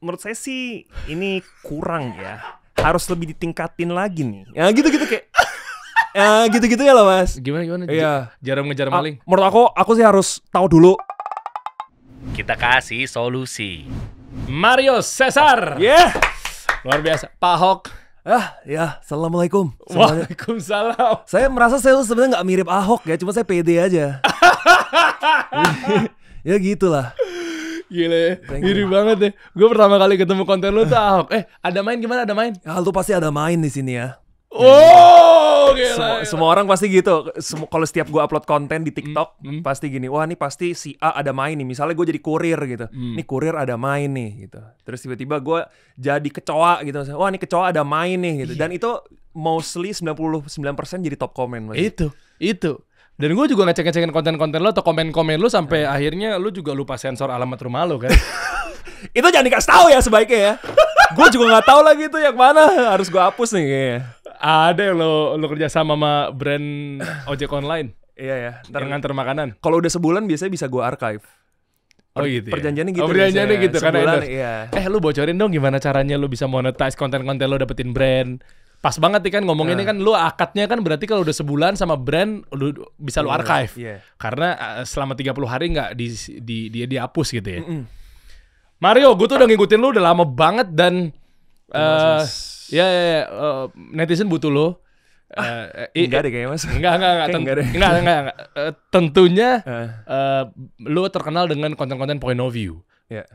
menurut saya sih ini kurang ya. Harus lebih ditingkatin lagi nih. Ya gitu-gitu kayak gitu-gitu ya lah Mas. Gimana? Iya. Jarum ngejar maling. Menurut aku sih harus tahu dulu. Kita kasih solusi. Mario Cesar. Yeah. Luar biasa. Pak Ahok. Ya, assalamualaikum semuanya. Waalaikumsalam. Saya merasa saya sebenarnya nggak mirip Ahok ya, cuma saya pede aja. Ya gitulah. Gila ya, mirip banget deh. Gue pertama kali ketemu konten lu tuh Ahok. Ada main gimana? Ada main? Ya, lu pasti ada main di sini ya. Oh, gila. Semua orang pasti gitu. Kalau setiap gue upload konten di TikTok, pasti gini. Wah, ini pasti si A ada main nih. Misalnya gue jadi kurir gitu. Nih kurir ada main nih gitu. Terus tiba-tiba gue jadi kecoa gitu. Wah, nih kecoa ada main nih gitu. Dan itu mostly 99% jadi top comment. Itu. Dan gue juga ngecek-ngecekin konten-konten lo atau komen-komen lo sampai akhirnya lo juga lupa sensor alamat rumah lo kan. Itu jangan dikasih tahu ya sebaiknya ya. Gue juga nggak tahu lagi itu yang mana. Harus gue hapus nih kayaknya. Ada yang lo kerja sama brand ojek online. Iya ya. Yang nganter makanan. Kalau udah sebulan biasanya bisa gue archive. Oh gitu ya? Perjanjiannya gitu. Perjanjiannya gitu sebulan, karena iya. Lu bocorin dong gimana caranya lu bisa monetize konten-konten lo dapetin brand. Pas banget nih kan ngomongin ini kan lu akadnya kan berarti kalau udah sebulan sama brand lu bisa lu archive. Yeah. Karena selama 30 hari nggak dia dihapus gitu ya. Mario, gue tuh udah ngikutin lu udah lama banget dan netizen butuh lo. Enggak deh kayaknya Mas. Enggak. Tentunya lu terkenal dengan konten-konten point of view.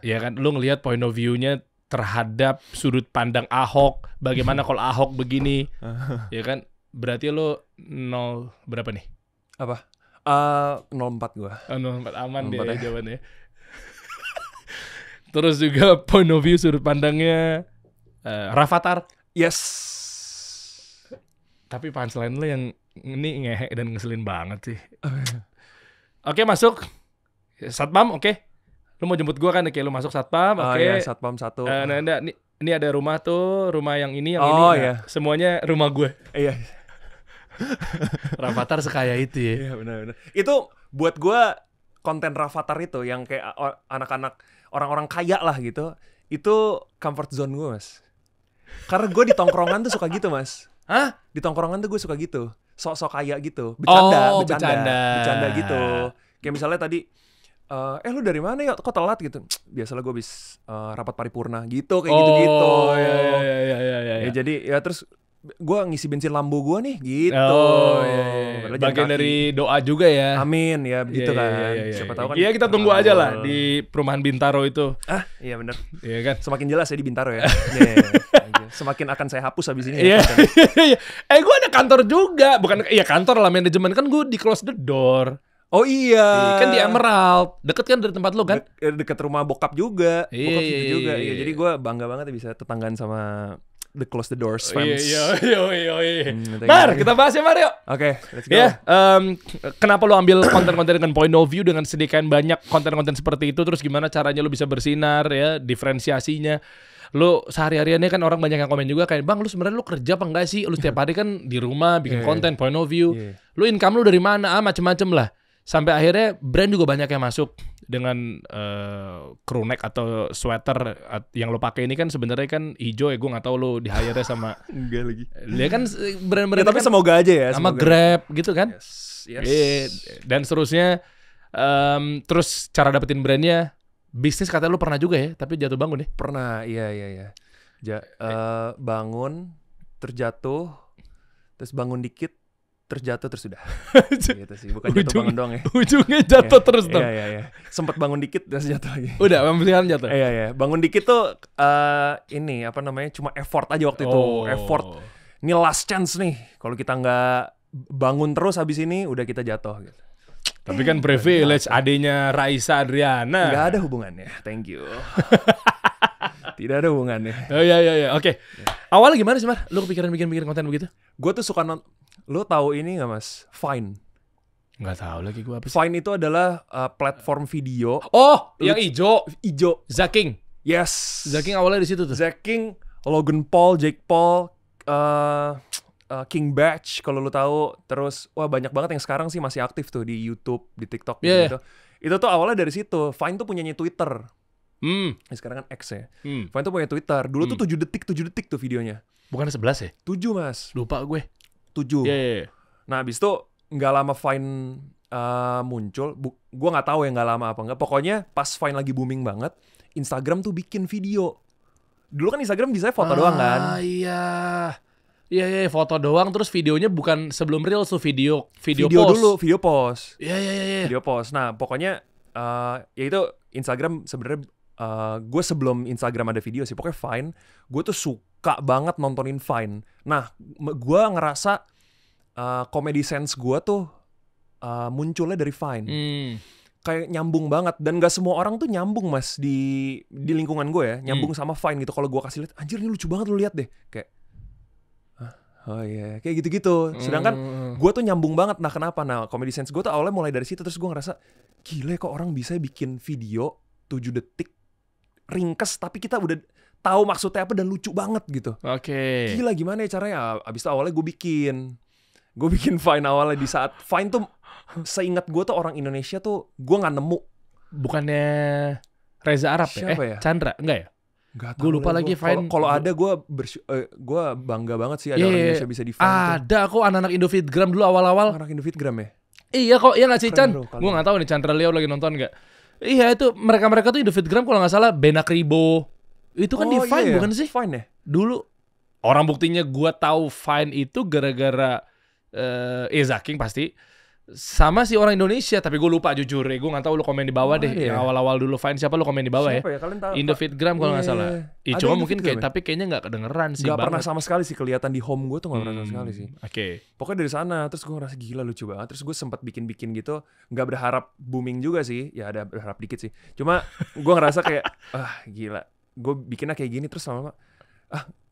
Ya kan, lu ngelihat point of view-nya terhadap sudut pandang Ahok, bagaimana kalau Ahok begini, ya kan? Berarti lo 0 berapa nih? Apa? 04 gua. 04 aman 04 deh jawabannya. Terus juga point of view sudut pandangnya Rafathar. Yes. Tapi punchline lo yang ini ngehe dan ngeselin banget sih. Oke, masuk. Satpam, oke. Lu mau jemput gua kan, kayak lu masuk satpam, oke. Iya, satpam 1. Ini ada rumah tuh, rumah yang ini, iya. Semuanya rumah gue. Iya. Rafathar sekaya itu ya. Iya, benar. Itu buat gua konten Rafathar itu yang kayak anak-anak orang-orang kaya lah gitu. Itu comfort zone gua, Mas. Karena gua di tongkrongan tuh suka gitu, Mas. Hah? Di tongkrongan tuh gue suka gitu. Sok-sok kaya gitu. Bercanda gitu. Kayak misalnya tadi lu dari mana ya? Kok telat gitu? Biasalah gue habis rapat paripurna gitu, kayak gitu-gitu. Iya. Ya, jadi ya terus gue ngisi bensin Lambo gue nih gitu. Bagian dari doa juga ya. Amin ya begitu kan. Siapa tahu kan. Iya, kita tunggu aja lah di perumahan Bintaro itu. Iya benar. Iya kan. Semakin jelas ya di Bintaro ya. Semakin akan saya hapus habis ini. Iya. Gue ada kantor juga, bukan kantor lah, manajemen kan gue di close the door. Oh iya. Kan di Emerald, deket kan dari tempat lo kan? Deket rumah bokap juga. Bokap iya, juga. iya. Jadi gue bangga banget bisa tetanggaan sama The Close the Doors fans. Iya. Mar, kita bahas ya Mario. Oke, let's go. Ya, kenapa lo ambil konten-konten dengan point of view dengan sedemikian banyak konten-konten seperti itu? Terus gimana caranya lo bisa bersinar ya, diferensiasinya? Lo sehari-hariannya kan orang banyak yang komen juga kayak, bang, lo sebenarnya lo kerja apa enggak sih? Lo setiap hari kan di rumah bikin konten point of view. Lo income lo dari mana? Macem-macem lah. Sampai akhirnya brand juga banyak yang masuk dengan crew neck atau sweater yang lo pakai ini kan sebenarnya kan hijau ya, gue nggak tahu lo di hire sama enggak lagi. Dia kan brand-brand tapi kan semoga aja ya. sama Grab gitu kan. Yes. Dan seterusnya. Terus cara dapetin brandnya, bisnis katanya lo pernah juga ya, tapi jatuh bangun ya? Pernah, iya. Bangun, terjatuh, terus bangun dikit, terjatuh terus sudah. Gitu sih, bukan jatuh bangun doang ya. Ujungnya jatuh terus dong. Iya. Sempet bangun dikit terus jatuh lagi. Udah, pemilihan jatuh. Iya. Bangun dikit tuh ini apa namanya? Cuma effort aja waktu itu. Effort. Ini last chance nih. Kalau kita nggak bangun terus habis ini, udah kita jatuh gitu. Tapi kan privilege adenya Raisa Adriana. Nggak ada hubungannya. Thank you. Tidak ada hubungannya. Oh iya. Oke. Awalnya gimana sih, Mar? Lu kepikiran bikin konten begitu? Gue tuh suka Lo tahu ini nggak, Mas? Vine. Nggak tahu lagi gue apa sih. Vine itu adalah platform video. Oh, yang hijau. Zaking. Yes. Zaking awalnya di situ tuh. Zaking, Logan Paul, Jake Paul, King Batch kalau lo tahu. Terus banyak banget yang sekarang sih masih aktif tuh di YouTube, di TikTok gitu. Itu tuh awalnya dari situ. Vine tuh punyanya Twitter. Sekarang kan X ya. Vine tuh punya Twitter. Dulu tuh 7 detik tuh videonya. Bukan 11 ya? 7 mas. Lupa gue. 7. Yeah. Nah abis itu nggak lama Vine muncul. Gue nggak tahu ya nggak lama apa nggak. Pokoknya pas Vine lagi booming banget, Instagram tuh bikin video. Dulu kan Instagram bisa foto doang kan? Iya, foto doang. Terus videonya bukan sebelum Reels tuh video post. Dulu, video post. Iya. Video post. Nah pokoknya ya itu Instagram sebenarnya. Gue sebelum Instagram ada video sih, pokoknya Vine, gue tuh suka banget nontonin Vine. Nah, gue ngerasa comedy sense gue tuh munculnya dari Vine. Kayak nyambung banget, dan gak semua orang tuh nyambung mas di lingkungan gue ya, nyambung sama Vine gitu. Kalau gue kasih lihat, anjir ini lucu banget lu lihat deh, kayak oh iya, kayak gitu-gitu. Sedangkan gue tuh nyambung banget. Nah kenapa? Nah comedy sense gue tuh awalnya mulai dari situ. Terus gue ngerasa gila kok orang bisa bikin video 7 detik ringkes tapi kita udah tahu maksudnya apa dan lucu banget gitu. Oke. Gila gimana ya caranya? Abis itu awalnya gue bikin Vine awalnya di saat Vine tuh seingat gue tuh orang Indonesia tuh gue nggak nemu. Bukannya Reza Arab siapa ya? Chandra enggak ya? Gue lupa lagi Vine. Kalau ada gue bangga banget sih ada orang Indonesia bisa di Vine. Ada kok anak-anak Indofitgram dulu awal-awal. Anak Indofitgram ya? Iya kok, iya nggak sih Chan? Gue nggak tahu nih Chandra Leo lagi nonton nggak? Iya itu mereka tuh Indofitgram kalau nggak salah Benak Ribo. Itu kan di Vine bukan sih? Vine ya? Dulu. Orang buktinya gue tahu Vine itu gara-gara Zaking pasti. Sama si orang Indonesia, tapi gue lupa jujur ya. Gue gak tahu lu komen di bawah deh. Yang awal-awal dulu Vine siapa lu komen di bawah siapa ya? Kalian tahu? Indofitgram kalau gak salah. Cuma mungkin kayak tapi kayaknya gak kedengeran sih. Gak pernah sama sekali sih kelihatan di home gue tuh gak pernah sama sekali sih. Oke. Pokoknya dari sana terus gue ngerasa gila lucu banget. Terus gue sempat bikin gitu. Gak berharap booming juga sih. Ya ada berharap dikit sih. Cuma gue ngerasa kayak gila. Gue bikinnya kayak gini terus lama-lama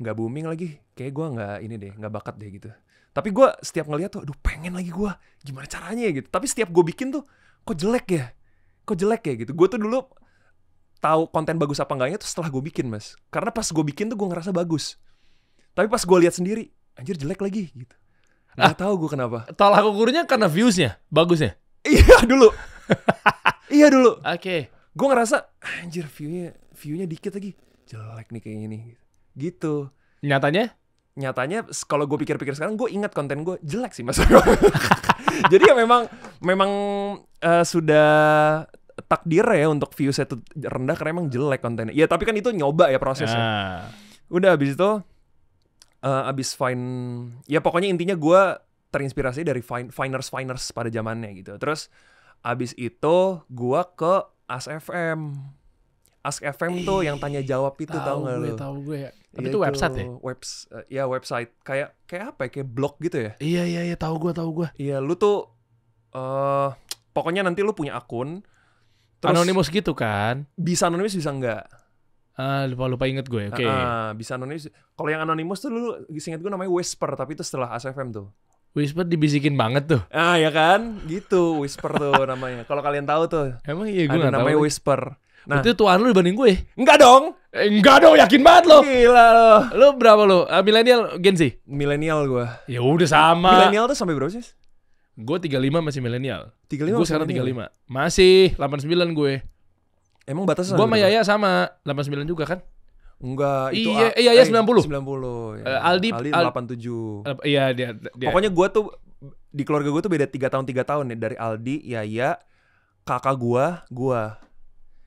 gak booming lagi. Kayak gue gak ini deh, gak bakat deh gitu. Tapi gue setiap ngeliat tuh, aduh pengen lagi gue. Gimana caranya ya gitu. Tapi setiap gue bikin tuh, kok jelek ya gitu. Gue tuh dulu tahu konten bagus apa enggaknya tuh setelah gue bikin mas. Karena pas gue bikin tuh gue ngerasa bagus. Tapi pas gue lihat sendiri, anjir jelek lagi gitu. Gak tahu gue kenapa. Tolak ukurnya karena viewsnya, bagusnya. Iya dulu. Oke. Gue ngerasa, anjir viewnya dikit lagi. Jelek nih kayaknya nih. Gitu. Nyatanya kalau gue pikir-pikir sekarang gue ingat konten gue jelek sih mas. Jadi ya memang sudah takdir ya untuk viewsnya itu rendah karena emang jelek kontennya. Ya tapi kan itu nyoba ya prosesnya. Udah abis itu abis Vine ya pokoknya intinya gue terinspirasi dari Viners pada zamannya gitu. Terus abis itu gue ke Ask.fm. Ask.fm tuh yang tanya jawab itu tahu nggak lu? Tahu gue ya. Tapi itu website ya? Website kayak apa ya? Kayak blog gitu ya? Iya tahu gue. Iya lu tuh pokoknya nanti lu punya akun. Terus anonymous gitu kan? Bisa anonymous bisa enggak? Lupa inget gue. Oke. Bisa anonymous. Kalau yang anonymous tuh dulu inget gue namanya Whisper, tapi itu setelah Ask.fm tuh. Whisper dibisikin banget tuh. Ya kan? Gitu Whisper tuh namanya. Kalau kalian tahu tuh. Emang iya gue nggak tahu. Namanya Whisper. Nah, itu tuan lu dibanding gue? Enggak dong, yakin banget lo. Gila lo. Lu berapa lo? Milenial, Gen Z? Milenial gue. Ya udah sama. Milenial tuh sampai berapa sih? Gue 35 masih milenial. 35 gue sekarang 35. Masih 89 gue. Emang batasnya? Gue sama Yaya sama 89 juga kan? Enggak, itu Iya 90. 90. Ya. Aldi 87. Iya dia. Pokoknya gue tuh di keluarga gue tuh beda 3 tahun ya dari Aldi, Yaya, kakak gue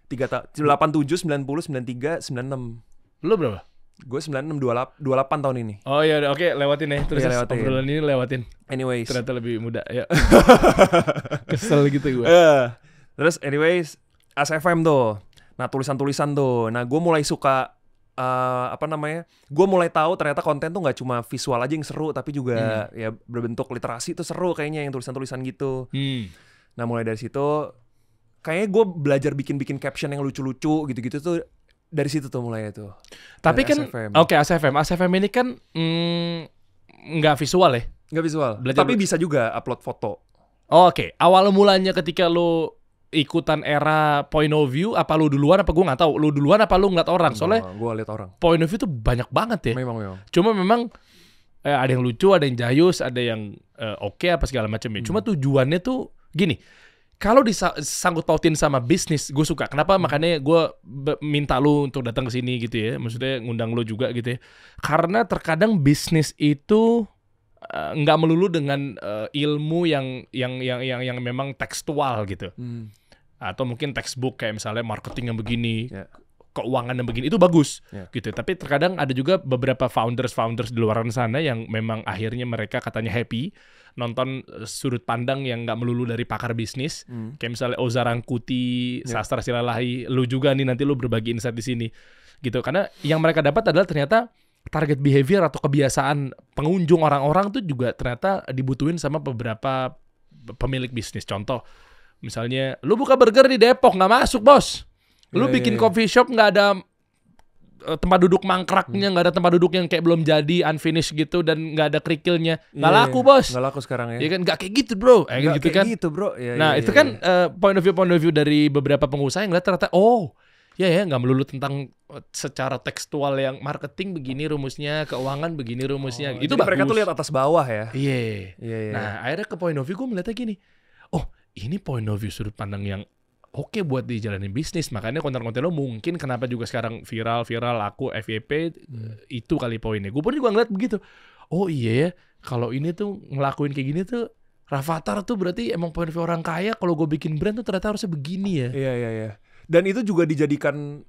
3 tahun 87, 90, 93, 96. Lu berapa? Gue 96, 28 tahun ini. Oh iya oke, lewatin ya. Terus obrolan ini lewatin. Anyways. Ternyata lebih muda ya. Kesel gitu gue. Terus anyways, Ask.fm tuh. Nah, tulisan-tulisan tuh. Nah, gue mulai suka gue mulai tahu ternyata konten tuh nggak cuma visual aja yang seru, tapi juga ya berbentuk literasi tuh seru kayaknya yang tulisan-tulisan gitu. Nah, mulai dari situ kayaknya gue belajar bikin caption yang lucu-lucu gitu-gitu tuh dari situ tuh mulai tuh. Tapi kan Ask.fm ini kan nggak visual ya? Nggak visual. Tapi bisa juga upload foto. Oke. Awal mulanya ketika lu ikutan era point of view, apa lu duluan apa gue nggak tahu. Lu duluan apa lu ngeliat orang? Soalnya gue liat orang. Point of view tuh banyak banget ya. Memang. Cuma memang ada yang lucu, ada yang jayus, ada yang oke apa segala macam ya. Cuma tujuannya tuh gini. kalau disangkut pautin sama bisnis, gue suka. Kenapa? Makanya gue minta lu untuk datang ke sini gitu ya. Maksudnya ngundang lu juga gitu ya. Karena terkadang bisnis itu nggak melulu dengan ilmu yang memang tekstual gitu. Atau mungkin textbook kayak misalnya marketing yang begini, keuangan yang begini, itu bagus gitu. Tapi terkadang ada juga beberapa founders di luar sana yang memang akhirnya mereka katanya happy nonton sudut pandang yang nggak melulu dari pakar bisnis, kayak misalnya Oza Rangkuti, Sastra Silalahi, lu juga nih nanti lu berbagi insight di sini, gitu. Karena yang mereka dapat adalah ternyata target behavior atau kebiasaan pengunjung orang-orang tuh juga ternyata dibutuhin sama beberapa pemilik bisnis. Contoh, misalnya lu buka burger di Depok nggak masuk bos, lu bikin coffee shop nggak ada tempat duduk mangkraknya, nggak ada tempat duduk yang kayak belum jadi, unfinished gitu, dan nggak ada kerikilnya, nggak laku bos. Nggak laku sekarang ya. Iya kan, nggak kayak gitu bro. Nggak gitu kayak kan. gitu bro. Nah itu kan point of view dari beberapa pengusaha yang ngeliat ternyata nggak melulu tentang secara tekstual yang marketing begini rumusnya, keuangan begini rumusnya. Itu bagus. Mereka tuh lihat atas bawah ya. Iya. Nah akhirnya ke point of view gue melihatnya gini, ini point of view sudut pandang yang oke buat dijalanin bisnis. Makanya konten-konten lo mungkin kenapa juga sekarang viral aku FYP itu kali poinnya. Gue pun juga ngeliat begitu. Oh iya ya, kalau ini tuh ngelakuin kayak gini tuh Rafathar tuh berarti emang point of view orang kaya. Kalau gue bikin brand tuh ternyata harusnya begini ya. Iya. Dan itu juga dijadikan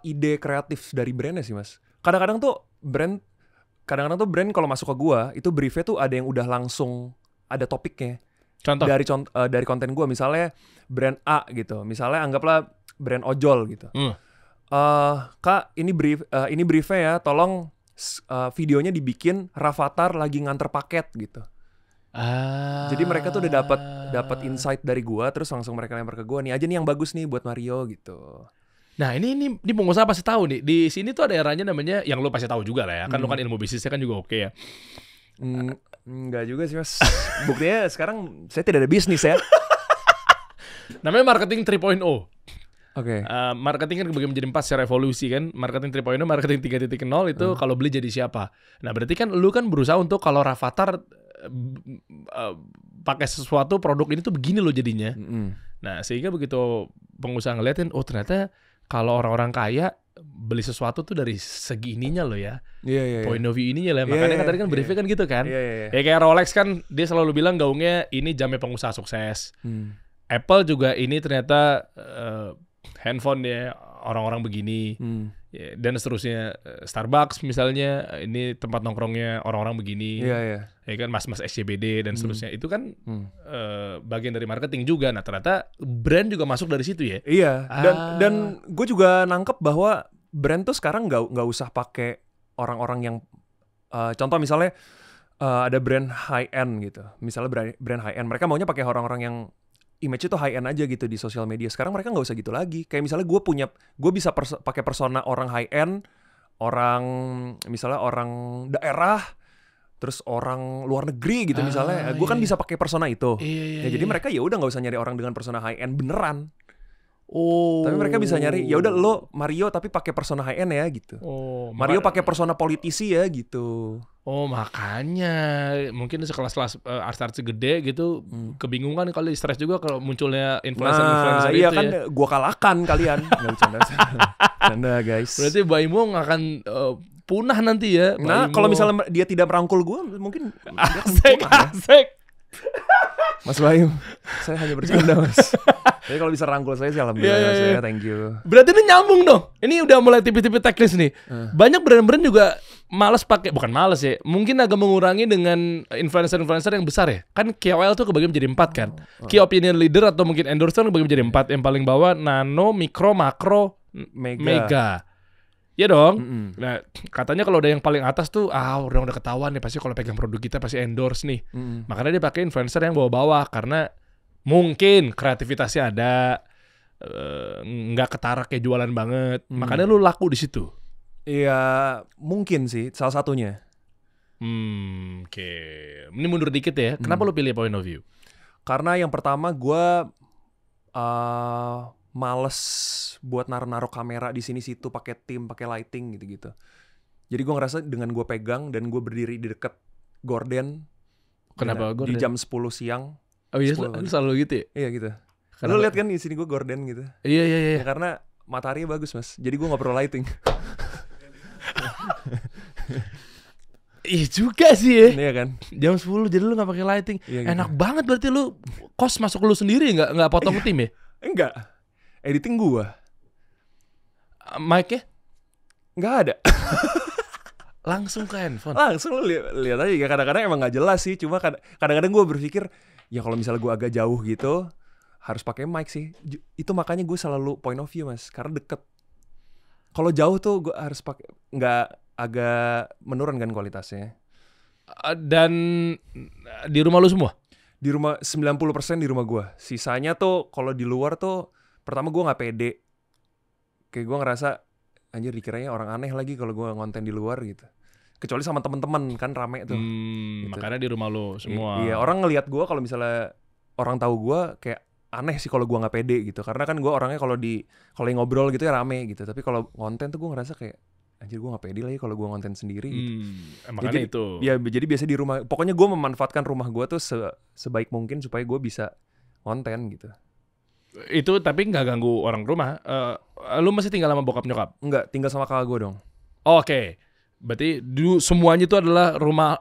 ide kreatif dari brandnya sih mas. Kadang-kadang tuh brand kalau masuk ke gue itu briefnya tuh ada yang udah langsung ada topiknya. Contoh dari konten gue, misalnya brand A gitu, misalnya anggaplah brand ojol gitu. Kak, ini briefnya ya, tolong videonya dibikin Rafathar lagi nganter paket gitu. Jadi mereka tuh udah dapat insight dari gue, terus langsung mereka lempar ke gue, nih aja nih yang bagus nih buat Mario gitu. Nah ini pengusaha pasti tahu nih. Di sini tuh ada eranya namanya, yang lo pasti tahu juga lah ya. Kan lo kan ilmu bisnisnya kan juga oke ya. Enggak juga sih mas. Buktinya sekarang saya tidak ada bisnis ya. Namanya marketing 3.0. Oke. Marketing kan kebagi menjadi 4 secara evolusi kan. Marketing 3.0, marketing 3.0 itu kalau beli jadi siapa. Nah berarti kan lu kan berusaha untuk kalau Rafathar pakai sesuatu produk ini tuh begini loh jadinya. Nah sehingga begitu pengusaha ngeliatin, ternyata kalau orang-orang kaya beli sesuatu tuh dari segi ininya loh ya. Iya. Point of view ininya lah. Makanya kan tadi kan briefnya kan gitu kan. Iya. Ya kayak Rolex kan dia selalu bilang gaungnya ini jamnya pengusaha sukses. Apple juga ini ternyata handphone ya orang-orang begini. Dan seterusnya. Starbucks misalnya ini tempat nongkrongnya orang-orang begini. Iya. Ya kan mas-mas SCBD dan seterusnya. Itu kan bagian dari marketing juga. Nah ternyata brand juga masuk dari situ ya. Iya. Dan gue juga nangkep bahwa brand tuh sekarang nggak usah pakai orang-orang yang contoh misalnya ada brand high end gitu. Misalnya brand high end, mereka maunya pakai orang-orang yang image itu high end aja gitu di sosial media. Sekarang mereka nggak usah gitu lagi. Kayak misalnya gue bisa pakai persona orang high end, misalnya orang daerah, terus orang luar negeri gitu misalnya. Gue kan bisa pakai persona itu. Jadi mereka ya udah nggak usah nyari orang dengan persona high end beneran. Tapi mereka bisa nyari, ya udah lo Mario tapi pakai persona high end ya gitu. Mario pakai persona politisi ya gitu. Makanya mungkin sekelas-kelas artis-artis gede gitu kebingungan kali, stres juga kalau munculnya influencer iya itu kan ya. Gua kalahkan kalian. Nggak bercanda guys. Berarti Baimong akan punah nanti ya. Nah kalau misalnya dia tidak merangkul gue mungkin asik. Mas Baim, saya hanya bercanda mas. Jadi kalau bisa rangkul saya sih alhamdulillah saya thank you. Berarti ini nyambung dong. Ini udah mulai tipe-tipe teknis nih. Banyak brand-brand juga bukan males ya. Mungkin agak mengurangi dengan influencer-influencer yang besar ya. Kan KOL tuh kebagi menjadi 4 kan. Key opinion leader atau mungkin endorser kebagi menjadi 4. Yang paling bawah nano, mikro, makro, mega. Ya dong. Nah, katanya kalau udah yang paling atas tuh udah ketahuan nih pasti kalau pegang produk kita pasti endorse nih. Makanya dia pakai influencer yang bawah-bawah karena mungkin kreativitasnya ada, nggak ketara kayak jualan banget. Makanya lu laku di situ. Iya, mungkin sih salah satunya. Oke. Ini mundur dikit ya. Kenapa lu pilih point of view? Karena yang pertama gue males buat naruh kamera di sini situ pakai tim, pakai lighting gitu-gitu. Jadi gue ngerasa dengan gue pegang dan gue berdiri di dekat gorden. Kenapa gorden? Di jam 10 siang. Oh iya, selalu gitu ya? Iya gitu. Kenapa? Lu lihat kan di sini gue gorden gitu. Iya. Ya, karena mataharinya bagus mas, jadi gue nggak perlu lighting. Iya juga sih ya. Iya kan. Jam 10 jadi lu nggak pakai lighting. Iya, Enak gitu. banget berarti lu kos masuk lu sendiri nggak potong tim ya? Enggak. Editing gue Mic-nya nggak ada. langsung ke handphone. Langsung lu lihat aja ya, kadang-kadang emang nggak jelas sih, cuma kadang-kadang gue berpikir ya kalau misalnya gue agak jauh gitu harus pakai mic sih. Itu makanya gue selalu point of view mas, karena deket. Kalau jauh tuh gue harus pakai, nggak, agak menurun kan kualitasnya. Dan di rumah lu semua? Di rumah 90% di rumah gue. Sisanya tuh kalau di luar tuh pertama gue nggak pede. Kayak gue ngerasa anjir dikiranya orang aneh lagi kalau gue ngonten di luar gitu. Kecuali sama temen-temen kan rame tuh. Gitu. Makanya di rumah lu semua. Iya, orang ngelihat gue kalau misalnya orang tahu gue kayak aneh sih kalau gue nggak pede gitu. Karena kan gue orangnya kalau ngobrol gitu ya rame gitu. Tapi kalau konten tuh gue ngerasa kayak anjir gue gak pede lagi kalau gue ngonten sendiri gitu. Makanya jadi, itu. Ya jadi biasa di rumah. Pokoknya gue memanfaatkan rumah gue tuh sebaik mungkin supaya gue bisa ngonten gitu. Itu tapi gak ganggu orang rumah. Lu masih tinggal sama bokap nyokap? Enggak, tinggal sama kakak gue dong. Oke. Berarti semuanya itu adalah rumah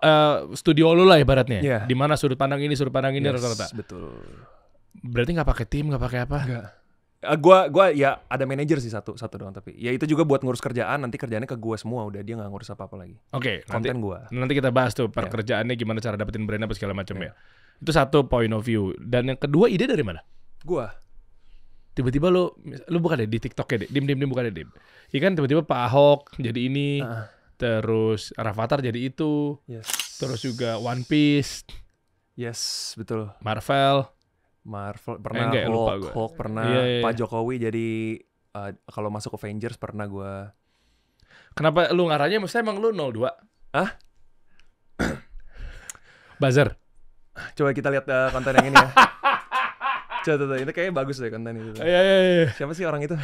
studio lu lah ibaratnya. Yeah. Di mana sudut pandang ini Yes, rata-rata. betul. Berarti gak pakai tim, gak pakai apa? Enggak. Gua ya ada manajer sih satu doang, tapi ya itu juga buat ngurus kerjaan, nanti kerjaannya ke gue semua, udah dia nggak ngurus apa lagi. Oke, konten gue. Nanti kita bahas tuh pekerjaannya gimana cara dapetin brand apa segala macam ya. Itu satu point of view. Dan yang kedua, ide dari mana? Gua tiba-tiba lu buka deh di TikTok ya deh, dim buka deh dim. Iya kan tiba-tiba Pak Ahok jadi ini, terus Rafathar jadi itu, terus juga One Piece, betul. Marvel pernah, Hulk pernah, Iya. Pak Jokowi jadi kalau masuk Avengers pernah gue. Kenapa lu ngaranya maksudnya emang lu 02? Hah? Buzzer. Coba kita lihat konten yang ini ya. Coba ini kayaknya bagus deh konten itu. Iya. Siapa sih orang itu?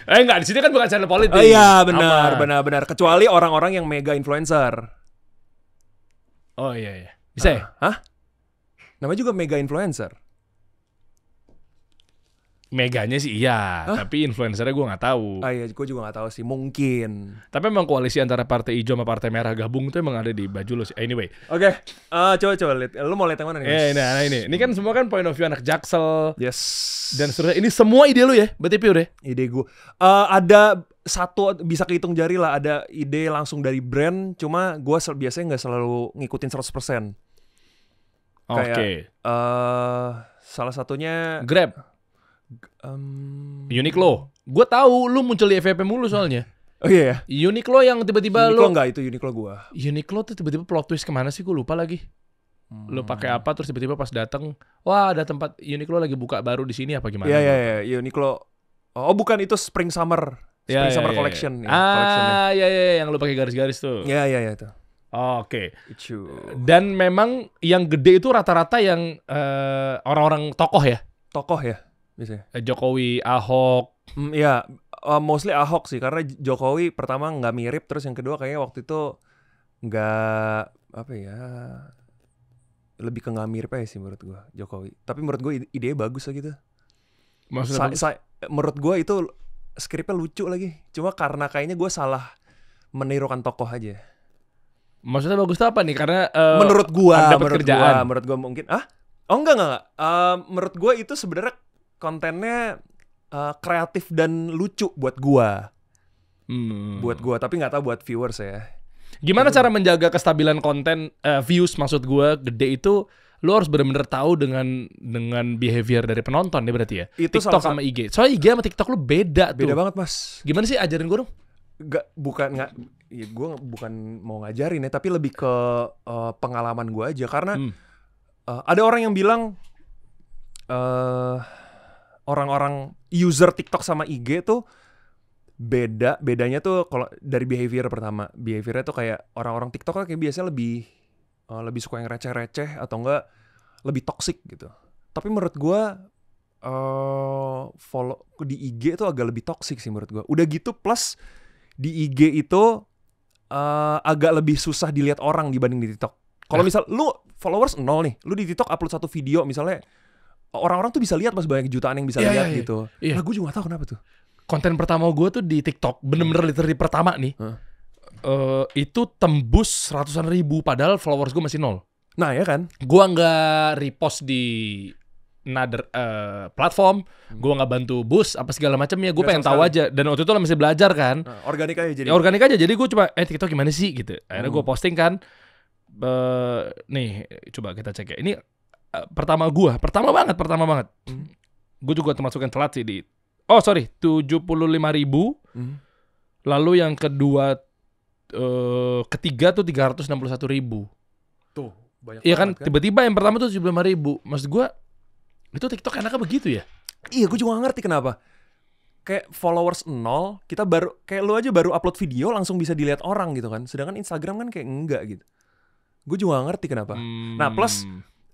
Enggak, di sini kan bukan channel politik. Oh iya, benar. Kecuali orang-orang yang mega influencer. Oh iya. Bisa ya? Hah? Namanya juga mega influencer. Meganya sih iya, tapi influencernya gue nggak tahu. Iya, gue juga nggak tahu sih, mungkin. Tapi emang koalisi antara Partai Hijau sama Partai Merah gabung tuh emang ada di baju lo sih. Anyway. Oke. Coba lihat. Lu mau lihat yang mana nih? Ini kan semua kan point of view anak Jaksel. Yes. Dan seterusnya. Ini semua ide lu ya? Berarti pure ya? Ide gue. Ada satu bisa kehitung jari lah. Ada ide langsung dari brand. Cuma gue biasanya nggak selalu ngikutin 100%. Oke. Salah satunya Grab. Uniqlo. Gue tahu lu muncul di FVP mulu soalnya. Oh iya ya. Uniqlo yang tiba-tiba Uniqlo enggak, itu Uniqlo gue. Uniqlo tuh tiba-tiba plot twist kemana sih? Gue lupa lagi. Lu pakai apa terus tiba-tiba pas datang, wah ada tempat Uniqlo lagi buka baru di sini apa gimana? Iya, Uniqlo. Oh bukan, itu Spring Summer Collection. Iya, yang lu pakai garis-garis tuh. Iya itu. Oke. Dan memang yang gede itu rata-rata yang orang-orang tokoh ya? Tokoh ya, biasanya. Jokowi, Ahok. Iya, mostly Ahok sih, karena Jokowi pertama nggak mirip, terus yang kedua kayaknya waktu itu nggak apa ya, lebih ke nggak mirip aja sih menurut gue Jokowi. Tapi menurut gue idenya bagus lah gitu. Maksudnya menurut gue itu skripnya lucu lagi. Cuma karena kayaknya gue salah menirukan tokoh aja. Maksudnya bagus tuh apa nih? Karena menurut gue mungkin enggak. Menurut gue itu sebenarnya kontennya kreatif dan lucu buat gue. Buat gue, tapi nggak tahu buat viewers ya. Gimana cara menjaga kestabilan konten views maksud gue gede itu? Lu harus benar-benar tahu dengan behavior dari penonton ya berarti ya. Itu TikTok sama IG. Soalnya IG sama TikTok lu beda tuh. Beda banget mas. Gimana sih, ajarin gue dong? Gue bukan mau ngajarin ya, tapi lebih ke pengalaman gue aja. Karena ada orang yang bilang orang-orang user TikTok sama IG tuh bedanya tuh kalau dari behavior pertama. Behaviornya tuh kayak orang-orang TikTok kan kayak biasanya lebih suka yang receh-receh atau enggak lebih toxic gitu. Tapi menurut gue follow di IG tuh agak lebih toxic sih menurut gue. Udah gitu plus di IG itu agak lebih susah dilihat orang dibanding di TikTok. Kalau misal lu followers 0 nih. Lu di TikTok upload satu video misalnya, orang-orang tuh bisa lihat mas, banyak jutaan yang bisa lihat gitu. Nah gue juga gak tahu kenapa tuh. Konten pertama gue tuh di TikTok, bener-bener literally pertama nih, itu tembus ratusan ribu, padahal followers gue masih 0. Nah ya kan, Gue nggak repost di another platform, gue nggak bantu boost apa segala macamnya, gue pengen tahu aja. Dan waktu itu lo masih belajar kan, organik aja jadi. Ya, organik aja, jadi gue coba TikTok gimana sih gitu. Akhirnya gue posting kan, nih coba kita cek ya. Ini pertama banget. Gue juga termasuk yang telat sih di 75.000. Lalu yang kedua, ketiga tuh 361.000. Tuh banyak. Iya kan, tiba-tiba yang pertama tuh 75.000. Maksud gue, itu TikTok enaknya begitu ya? Iya, gue juga gak ngerti kenapa. Kayak followers 0, kita baru, kayak lu aja baru upload video langsung bisa dilihat orang gitu kan. Sedangkan Instagram kan kayak enggak gitu. Gue juga gak ngerti kenapa. Nah plus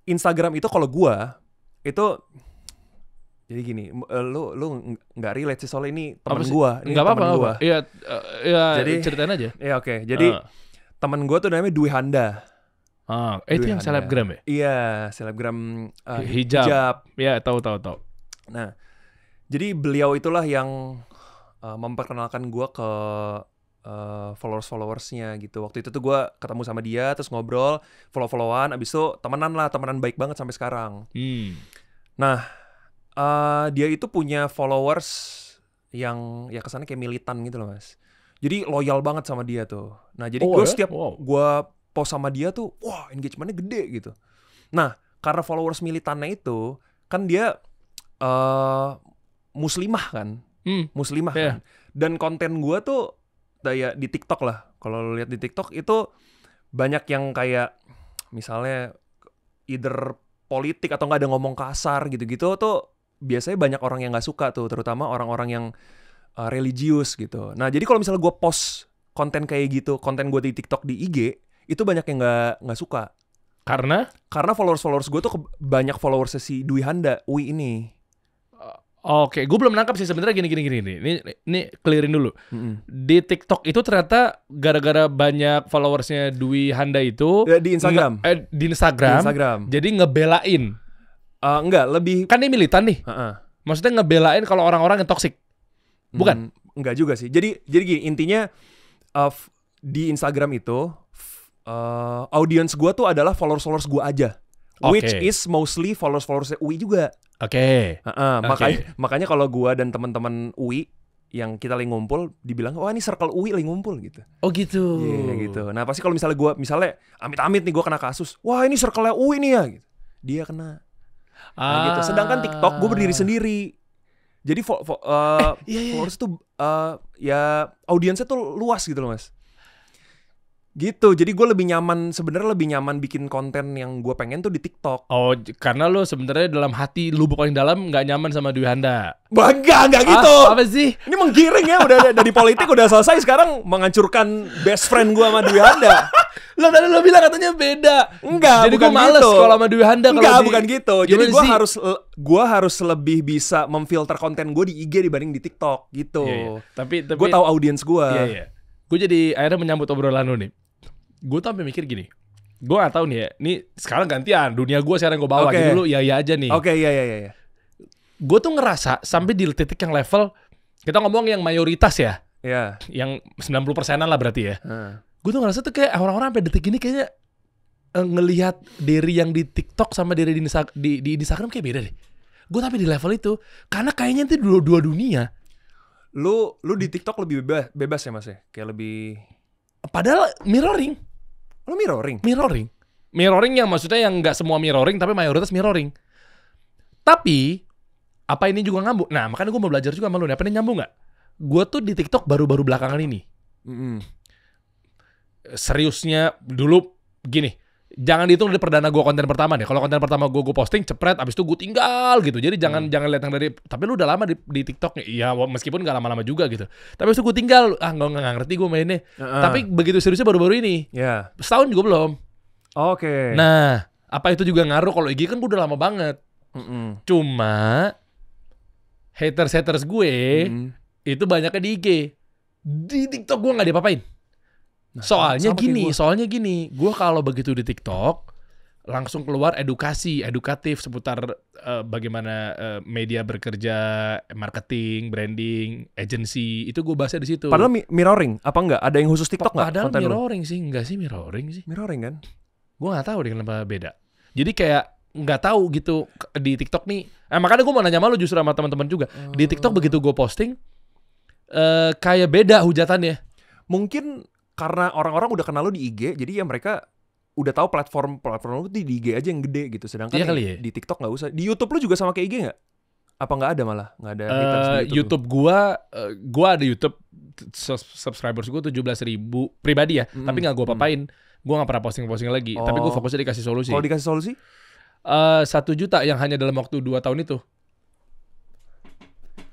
Instagram itu kalau gue itu, jadi gini, lu nggak relate sih soal ini teman gue. Nggak apa-apa. Iya, jadi ceritain aja. Iya oke. Jadi teman gue tuh namanya Dwi Handa. Itu yang selebgram ya? Iya, selebgram hijab. Iya, tahu. Nah, jadi beliau itulah yang memperkenalkan gue ke followersnya gitu. Waktu itu tuh gue ketemu sama dia, terus ngobrol, follow-followan, abis itu temenan baik banget sampai sekarang. Nah, dia itu punya followers yang ya kesannya kayak militan gitu loh mas. Jadi loyal banget sama dia tuh. Nah, jadi gue setiap gue post sama dia tuh, wah engagementnya gede gitu. Nah, karena followers militannya itu, kan dia muslimah kan. Muslimah kan. Dan konten gue tuh, kayak di TikTok lah. Kalau lo lihat di TikTok itu, banyak yang kayak, misalnya, either politik atau nggak ada ngomong kasar gitu-gitu tuh, biasanya banyak orang yang nggak suka tuh. Terutama orang-orang yang religius gitu. Nah, jadi kalau misalnya gue post konten kayak gitu, konten gue di TikTok di IG, itu banyak yang nggak suka. Karena followers gue tuh banyak followersnya si Dwi Handa, Ui ini. Oke, gue belum nangkap sih sebenarnya gini. Ini clearin dulu. Di TikTok itu ternyata gara-gara banyak followersnya Dwi Handa itu di Instagram. Di Instagram. Jadi ngebelain. Enggak, lebih kan dia militan nih. Maksudnya ngebelain kalau orang-orang yang toksik. Bukan? Enggak juga sih. Jadi gini, intinya di Instagram itu audience gue tuh adalah followers gue aja, which is mostly followers UI juga. Makanya kalau gue dan teman-teman UI yang kita lagi ngumpul, dibilang wah ini circle UI lagi ngumpul gitu. Oh gitu. Iya gitu. Nah pasti kalau misalnya amit-amit nih gue kena kasus, wah ini circle UI nih ya, gitu. Dia kena. Nah gitu. Sedangkan TikTok gue berdiri sendiri. Jadi followers tuh ya audiensnya tuh luas gitu loh mas. Gitu, jadi gue sebenarnya lebih nyaman bikin konten yang gue pengen tuh di TikTok. Oh, karena lo sebenarnya dalam hati lu paling dalam nggak nyaman sama Dwi Handa. Enggak gitu. Apa sih? Ini menggiring ya, udah dari politik udah selesai, sekarang menghancurkan best friend gue sama Dwi Handa. Lo bilang katanya beda. Enggak, jadi gue males gitu. kalau sama Dwi Handa. Enggak, bukan gitu. Jadi gue harus lebih bisa memfilter konten gue di IG dibanding di TikTok gitu. Iya. Tapi gue tahu audiens gue. Iya. Gue jadi akhirnya menyambut obrolan lo nih. Gue tuh sampai mikir gini, gue gak tahu nih ya, ini sekarang gantian, dunia gue sekarang gue bawa, jadi lu ya aja nih. Iya. Gue tuh ngerasa sampai di titik yang level, kita ngomong yang mayoritas ya, yang 90%an lah berarti ya. Gue tuh ngerasa tuh kayak orang-orang sampai detik ini kayaknya ngelihat diri yang di TikTok sama diri di Instagram kayak beda deh. Gue sampai di level itu, karena kayaknya itu dua dunia. Lu di TikTok lebih bebas ya mas ya, kayak lebih. Padahal mirroring. Lo mirroring? Mirroring yang maksudnya yang gak semua mirroring, tapi mayoritas mirroring. Tapi, apa ini juga ngambung? Nah, makanya gue mau belajar juga sama lu nih. Apa ini nyambung gak? Gue tuh di TikTok baru-baru belakangan ini. Seriusnya, dulu gini. Jangan dihitung dari perdana gue konten pertama deh. Kalau konten pertama gue posting, cepret, abis itu gue tinggal gitu. Jadi jangan lihat yang dari. Tapi lu udah lama di TikTok nih. Iya, meskipun gak lama-lama juga gitu. Tapi abis itu gue tinggal. Nggak ngerti gue mainnya. Tapi begitu seriusnya baru-baru ini. Setahun juga belum. Oke. Nah, apa itu juga ngaruh? Kalau IG kan gue udah lama banget. Cuma haters gue itu banyaknya di IG. Di TikTok gue nggak diapa-apain. Soalnya gini, gue kalau begitu di TikTok, langsung keluar edukatif seputar bagaimana media bekerja, marketing, branding, agency. Itu gue bahasnya di situ. Padahal mirroring apa enggak? Ada yang khusus TikTok enggak? Padahal mirroring sih, enggak sih mirroring sih. Mirroring kan? Gue nggak tahu deh kenapa beda. Jadi kayak nggak tahu gitu di TikTok nih. Makanya gue mau nanya sama lu justru sama teman-teman juga. Di TikTok begitu gue posting, kayak beda hujatannya. Mungkin karena orang-orang udah kenal lu di IG, jadi ya mereka udah tahu platform lu di IG aja yang gede gitu. Sedangkan di TikTok nggak usah. Di YouTube lu juga sama kayak IG nggak? Apa nggak ada malah? Nggak ada YouTube gua ada YouTube subscribers gue 17.000 pribadi ya, tapi nggak gue papain. Gue nggak pernah posting lagi. Tapi gue fokusnya dikasih solusi. Kalau dikasih solusi? 1 juta yang hanya dalam waktu 2 tahun itu.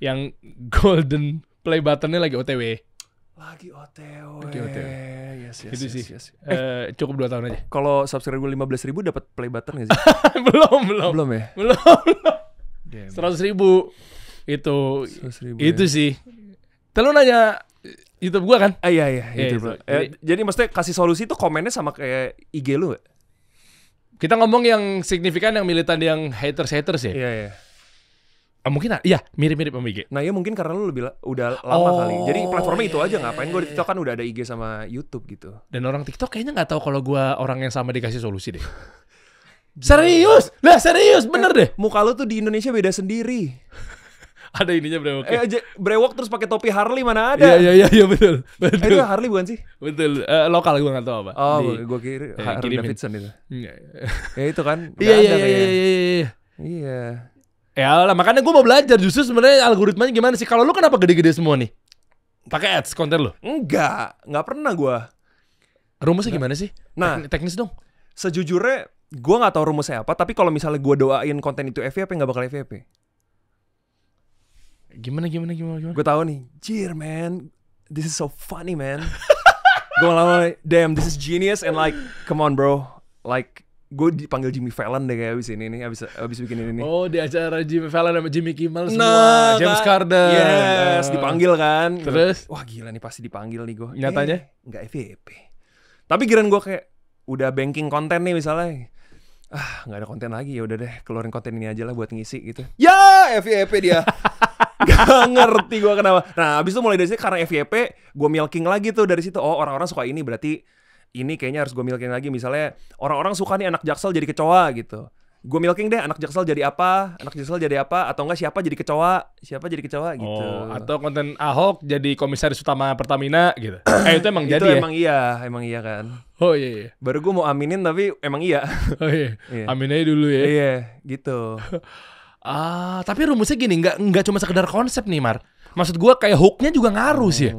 Yang golden play buttonnya lagi OTW. Lagi OTW. Yes. Itu sih. Cukup 2 tahun aja. Kalau subscriber gue 15.000 dapat play button nggak sih? Belum ya. Belum. 100.000 itu. 100.000 itu sih. Terus nanya YouTube gua kan? Iya. YouTube. Jadi maksudnya kasih solusi tuh komennya sama kayak IG lu gak? Kita ngomong yang signifikan, yang militan, yang haters ya? Iya. Mungkin iya, mirip-mirip sama IG. Nah ya mungkin karena lu udah lama kali. Jadi platformnya itu aja, ngapain gue di TikTok kan udah ada IG sama YouTube gitu. Dan orang TikTok kayaknya gak tahu kalau gua orang yang sama dikasih solusi deh. Serius? Bener deh. Muka lu tuh di Indonesia beda sendiri. Ada ininya brewok. Brewok terus pakai topi Harley mana ada? Iya betul. Itu Harley bukan sih? Betul. Lokal gue nggak tahu apa. Gue kira Harley Davidson itu. Ya itu kan. Iya. Ya lah, makanya gue mau belajar justru sebenarnya algoritmanya gimana sih? Kalau lu kenapa gede-gede semua nih? Pakai ads konten lu? Nggak pernah gue. Rumusnya gimana sih? Nah, teknis dong. Sejujurnya gue nggak tahu rumusnya apa. Tapi kalau misalnya gue doain konten itu FYP nggak bakal FYP. Gimana? Gue tahu nih, man, this is so funny, man. Gue lama, damn, this is genius and like, come on, bro, like, gue dipanggil Jimmy Fallon deh kayak abis ini nih, abis bikin ini nih. Oh, di acara Jimmy Fallon sama Jimmy Kimmel semua, James Corden. Yes, dipanggil kan. Terus? Wah gila nih pasti dipanggil nih gue. Nyatanya? Nggak FYP. Tapi giliran gue kayak udah banking konten nih misalnya. Nggak ada konten lagi, ya udah deh keluarin konten ini aja lah buat ngisi gitu. Ya FYP dia. Gak ngerti gue kenapa. Nah abis itu mulai dari situ karena FYP gue milking lagi tuh dari situ. Oh orang-orang suka ini berarti ini kayaknya harus gue milking lagi. Misalnya orang-orang suka nih anak Jaksel jadi kecoa gitu. Gue milking deh anak Jaksel jadi apa, atau enggak siapa jadi kecoa gitu. Atau konten Ahok jadi komisaris utama Pertamina gitu. Itu emang jadi ya? Emang iya kan. Oh iya. Baru gue mau aminin tapi emang iya. Oh iya. Amin aja dulu ya. Iya gitu. Tapi rumusnya gini, nggak cuma sekedar konsep nih Mar. Maksud gue kayak hooknya juga ngaruh sih ya.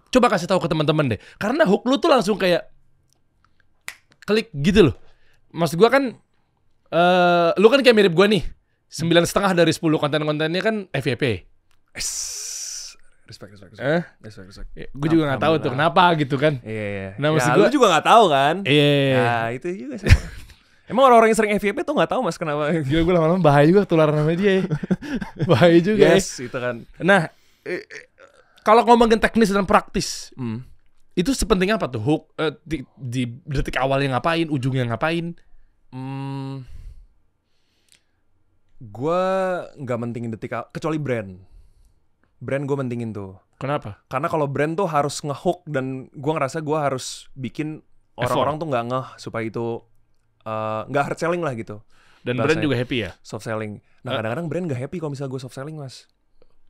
Coba kasih tahu ke teman-teman deh. Karena hook lu tuh langsung kayak klik gitu loh. Maksud gue kan, lu kan kayak mirip gue nih. 9,5 dari 10 konten-kontennya kan FYP. Respect. Gue juga nggak tahu tuh kenapa gitu kan. Iya. Nah maksud gue juga nggak tahu kan. Iya. Nah itu juga sih. Emang orang-orang yang sering FYP tuh nggak tahu mas kenapa? Gila gue lama-lama bahaya juga ketularan sama dia. Bahaya juga. Yes itu kan. Nah kalau ngomongin teknis dan praktis, itu sepenting apa tuh hook di detik awalnya ngapain, ujungnya ngapain? Gue nggak mentingin detik kecuali brand gue mentingin tuh. Kenapa? Karena kalau brand tuh harus ngehook dan gue ngerasa gue harus bikin orang-orang tuh nggak ngeh supaya itu nggak hard selling lah gitu. Dan brand juga happy ya? Soft selling. Nah kadang-kadang brand nggak happy kalau misalnya gue soft selling mas.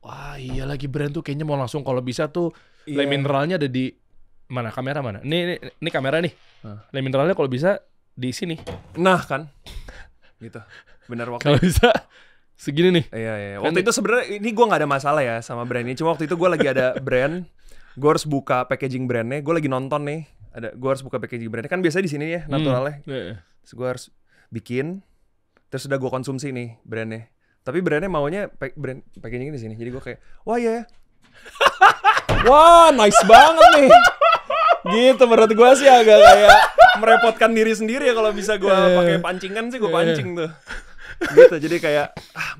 Wah iya lagi brand tuh kayaknya mau langsung kalau bisa tuh lem mineralnya ada di mana, kamera mana? Ini kamera nih. Lem mineralnya kalau bisa di sini. Nah kan. Gitu. Benar waktu. Kalau bisa segini nih. Iya. Waktu itu sebenarnya ini gue nggak ada masalah ya sama brand ini. Cuma waktu itu gue lagi ada brand. Gue harus buka packaging brandnya. Gue lagi nonton nih. Gue harus buka packaging brandnya. Kan biasanya di sini ya naturalnya. Terus gue harus bikin. Terus udah gue konsumsi nih brandnya. Tapi brandnya maunya brand packaging di sini. Jadi gue kayak wah ya. Wah nice banget nih. Gitu menurut gue sih agak kayak merepotkan diri sendiri ya kalau bisa gue pakai pancingan sih gue pancing tuh. Gitu jadi kayak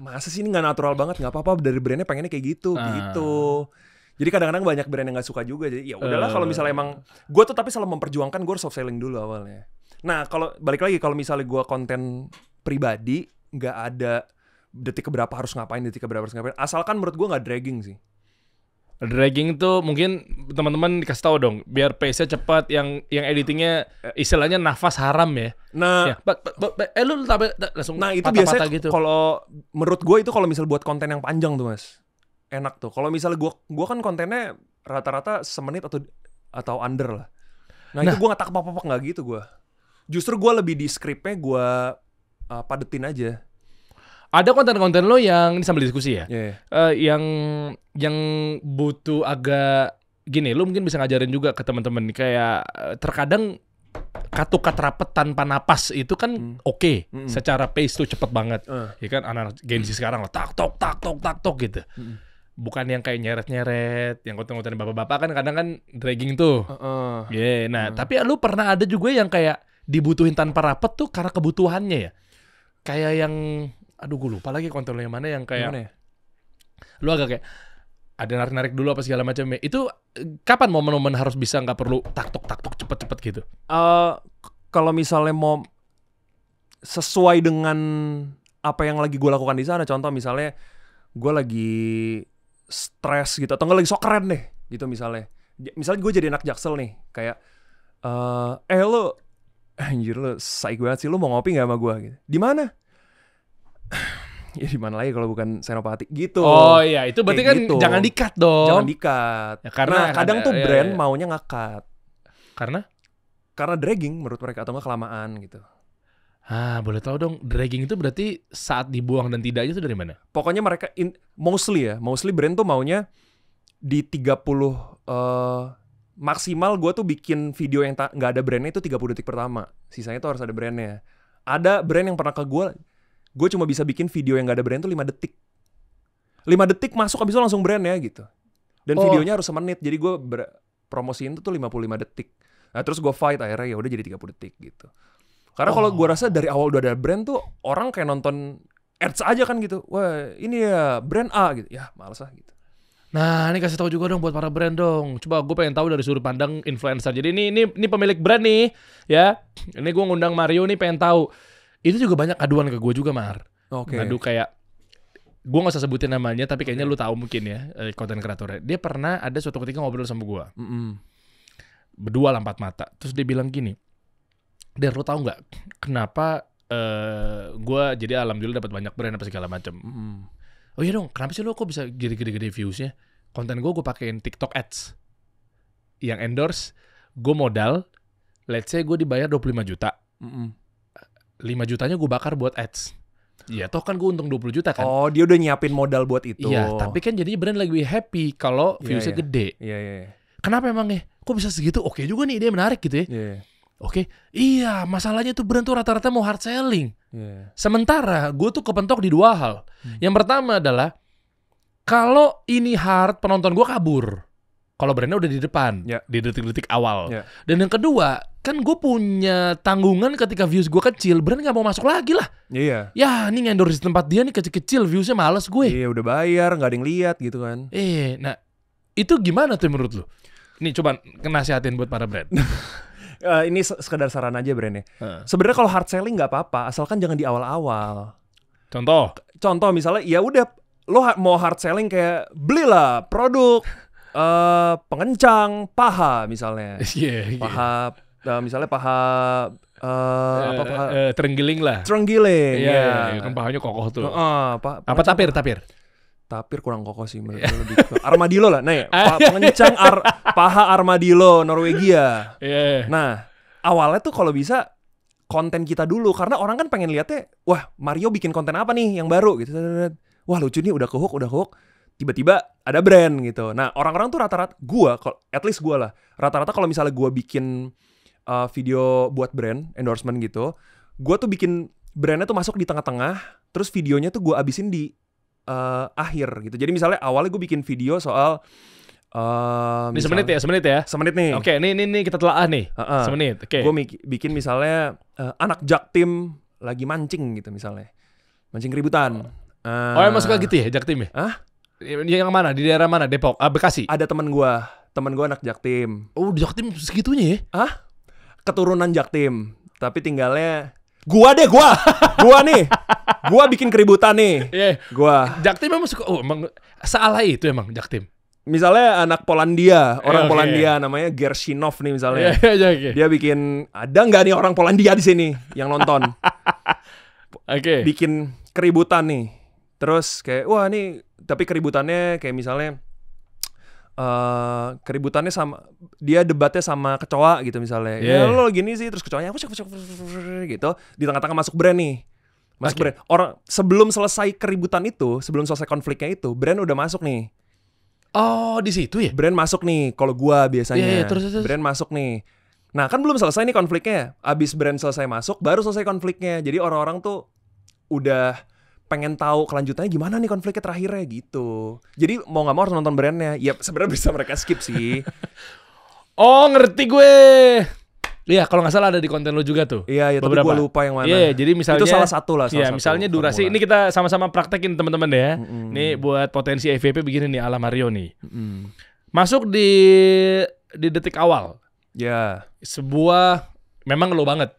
masa sih ini nggak natural banget, nggak apa-apa dari brandnya pengennya kayak gitu gitu. Jadi kadang-kadang banyak brand yang nggak suka juga, jadi ya udahlah kalau misalnya emang gue tuh tapi selalu memperjuangkan gue harus soft selling dulu awalnya. Nah, kalau balik lagi kalau misalnya gue konten pribadi nggak ada detik keberapa harus ngapain, detik keberapa harus ngapain. Asalkan menurut gue nggak dragging sih. Dragging tuh mungkin teman-teman dikasih tahu dong, biar pace-nya cepat, yang editingnya istilahnya nafas haram ya. Nah, ya. Lu langsung nah itu patah-patah biasanya gitu. kalau menurut gue itu kalau misal buat konten yang panjang tuh mas, enak tuh. Kalau misalnya gue kan kontennya rata-rata semenit atau under lah. Nah itu gue nggak tak nggak gitu gue. Justru gue lebih di skripnya gue padetin aja. Ada konten-konten lo yang ini sambil diskusi ya, Yeah. yang butuh agak gini, lo mungkin bisa ngajarin juga ke teman-teman kayak terkadang katukat rapet tanpa napas itu kan oke. Secara pace tuh cepet banget, ya kan anak-anak Gen Z sekarang lah tak tok gitu. Bukan yang kayak nyeret-nyeret, yang konten-konten bapak-bapak kan kadang kan dragging tuh. Nah tapi lu pernah ada juga yang kayak dibutuhin tanpa rapet tuh karena kebutuhannya ya, kayak yang aduh gue lupa lagi konten lo yang mana yang kayak ya? lu agak kayak ada narik-narik dulu apa segala macam. Itu kapan momen-momen harus bisa nggak perlu tak tok cepet-cepet gitu? Kalau misalnya mau sesuai dengan apa yang lagi gue lakukan di sana, contoh misalnya gue lagi stres gitu atau nggak lagi sok keren deh gitu misalnya gue jadi anak Jaksel nih kayak lo anjir lo saik banget sih, lo mau ngopi nggak sama gue gitu, di mana? Ya di mana lagi kalau bukan Senopati gitu. Oh iya, itu berarti kayak kan gitu. Jangan di-cut dong. Jangan di-cut. Ya, karena nah, kadang tuh brand ya. maunya nge-cut. Karena dragging menurut mereka atau nggak kelamaan gitu. Boleh tahu dong, dragging itu berarti saat dibuang dan tidaknya itu dari mana? Pokoknya mereka mostly brand tuh maunya di 30 maksimal gue tuh bikin video yang nggak ada brandnya itu 30 detik pertama. Sisanya tuh harus ada brandnya. Ada brand yang pernah ke gue cuma bisa bikin video yang gak ada brand tuh 5 detik. 5 detik masuk abis itu langsung brandnya gitu. Dan videonya harus semenit. Jadi gue promosiin tuh 55 detik. Nah terus gue fight akhirnya ya udah jadi 30 detik gitu. Karena kalau gue rasa dari awal udah ada brand tuh orang kayak nonton ads aja kan gitu. Wah ini ya brand A gitu. Ya males lah gitu. Nah ini kasih tahu juga dong buat para brand dong. Coba gue pengen tahu dari sudut pandang influencer. Jadi ini pemilik brand nih ya. Ini gue ngundang Mario nih pengen tahu. Itu juga banyak aduan ke gue juga Mar. Ngadu kayak gue gak usah sebutin namanya tapi kayaknya lu tahu mungkin ya konten kreatornya. Dia pernah ada suatu ketika ngobrol sama gue. Berdua lah 4 mata. Terus dia bilang gini, Der lu tahu nggak kenapa gue jadi alhamdulillah dapat banyak brand apa segala macam. Oh iya dong, kenapa sih lu kok bisa gede-gede viewsnya? Konten gue pakein TikTok ads yang endorse, gue modal, let's say gue dibayar 25 juta. 5 jutanya gue bakar buat ads. Ya toh kan gue untung 20 juta kan. Oh dia udah nyiapin modal buat itu. Iya tapi kan jadinya brand lagi happy kalau viewsnya gede. Iya. Kenapa emangnya? Kok bisa segitu? Oke juga nih, dia menarik gitu ya. Oke. Iya masalahnya tuh brand tuh rata-rata mau hard selling. Sementara gue tuh kepentok di 2 hal. Yang pertama adalah kalau ini hard, penonton gue kabur. Kalau brandnya udah di depan, di detik-detik awal. Dan yang kedua, kan gue punya tanggungan ketika views gue kecil, brand gak mau masuk lagi lah. Iya. Ya, ini endorse di tempat dia nih kecil-kecil, viewsnya males gue. Iya, udah bayar, gak ada yang lihat gitu kan. Nah itu gimana tuh menurut lu? Nih coba nasihatin buat para brand. Ini sekedar saran aja brandnya. Sebenarnya kalau hard selling nggak apa-apa, asalkan jangan di awal-awal. Contoh misalnya, ya udah lo mau hard selling kayak belilah produk pengencang paha misalnya. Paha misalnya paha terenggiling lah. Terenggiling. Iya, kan pahanya kokoh tuh. Apa tapir? Tapir kurang kokoh sih menurut gue, lebih ke armadillo lah. Nah ya, pengencang paha armadillo Norwegia. Nah, awalnya tuh kalau bisa konten kita dulu karena orang kan pengen lihatnya, wah Mario bikin konten apa nih yang baru gitu. Wah lucu nih, udah ke hook. Tiba-tiba ada brand gitu. Nah orang-orang tuh rata-rata at least gue lah, rata-rata kalau misalnya gue bikin video buat brand endorsement gitu, gue tuh bikin brandnya tuh masuk di tengah-tengah, terus videonya tuh gue abisin di akhir gitu. Jadi misalnya awalnya gue bikin video soal ini semenit ya? Semenit nih. Oke, ini kita telaah nih. Semenit. Oke. Gue bikin misalnya anak Jaktim lagi mancing gitu misalnya. Mancing keributan. Emang suka gitu ya Jaktim ya? Yang mana? Di daerah mana? Depok? Bekasi? Ada temen gue anak Jaktim. Oh, di Jaktim segitunya ya? Keturunan Jaktim. Tapi tinggalnya gua nih. Gua bikin keributan nih. Iya. Gua. Jaktim memang suka, emang salah itu emang Jaktim. Misalnya anak Polandia, orang Oke. Polandia namanya Gershinov nih misalnya. Oke. Dia bikin, ada nggak nih orang Polandia di sini yang nonton? Oke. Bikin keributan nih. Terus kayak wah nih, tapi keributannya kayak misalnya keributannya sama dia debatnya sama kecoa gitu misalnya. Ya lo gini sih, terus kecoanya gitu. Di tengah-tengah masuk brand nih. Masuk brand. Orang sebelum selesai keributan itu, sebelum selesai konfliknya itu, brand udah masuk nih. Oh, di situ ya? Brand masuk nih, kalau gua biasanya. Iya, terus. Brand masuk nih. Nah, kan belum selesai nih konfliknya. Abis brand selesai masuk, baru selesai konfliknya. Jadi orang-orang tuh udah pengen tahu kelanjutannya gimana nih konfliknya terakhirnya gitu. Jadi mau nggak mau harus nonton brandnya. Ya sebenarnya bisa mereka skip sih. Oh, ngerti gue. Iya, kalau nggak salah ada di konten lo juga tuh. Iya, tapi gue lupa yang mana. Iya, jadi misalnya itu salah satu lah. Iya, misalnya durasi. formula. Ini kita sama-sama praktekin teman-teman deh ya. Nih buat potensi EVP begini nih ala Mario nih. Masuk di detik awal. Ya. Sebuah memang lo banget.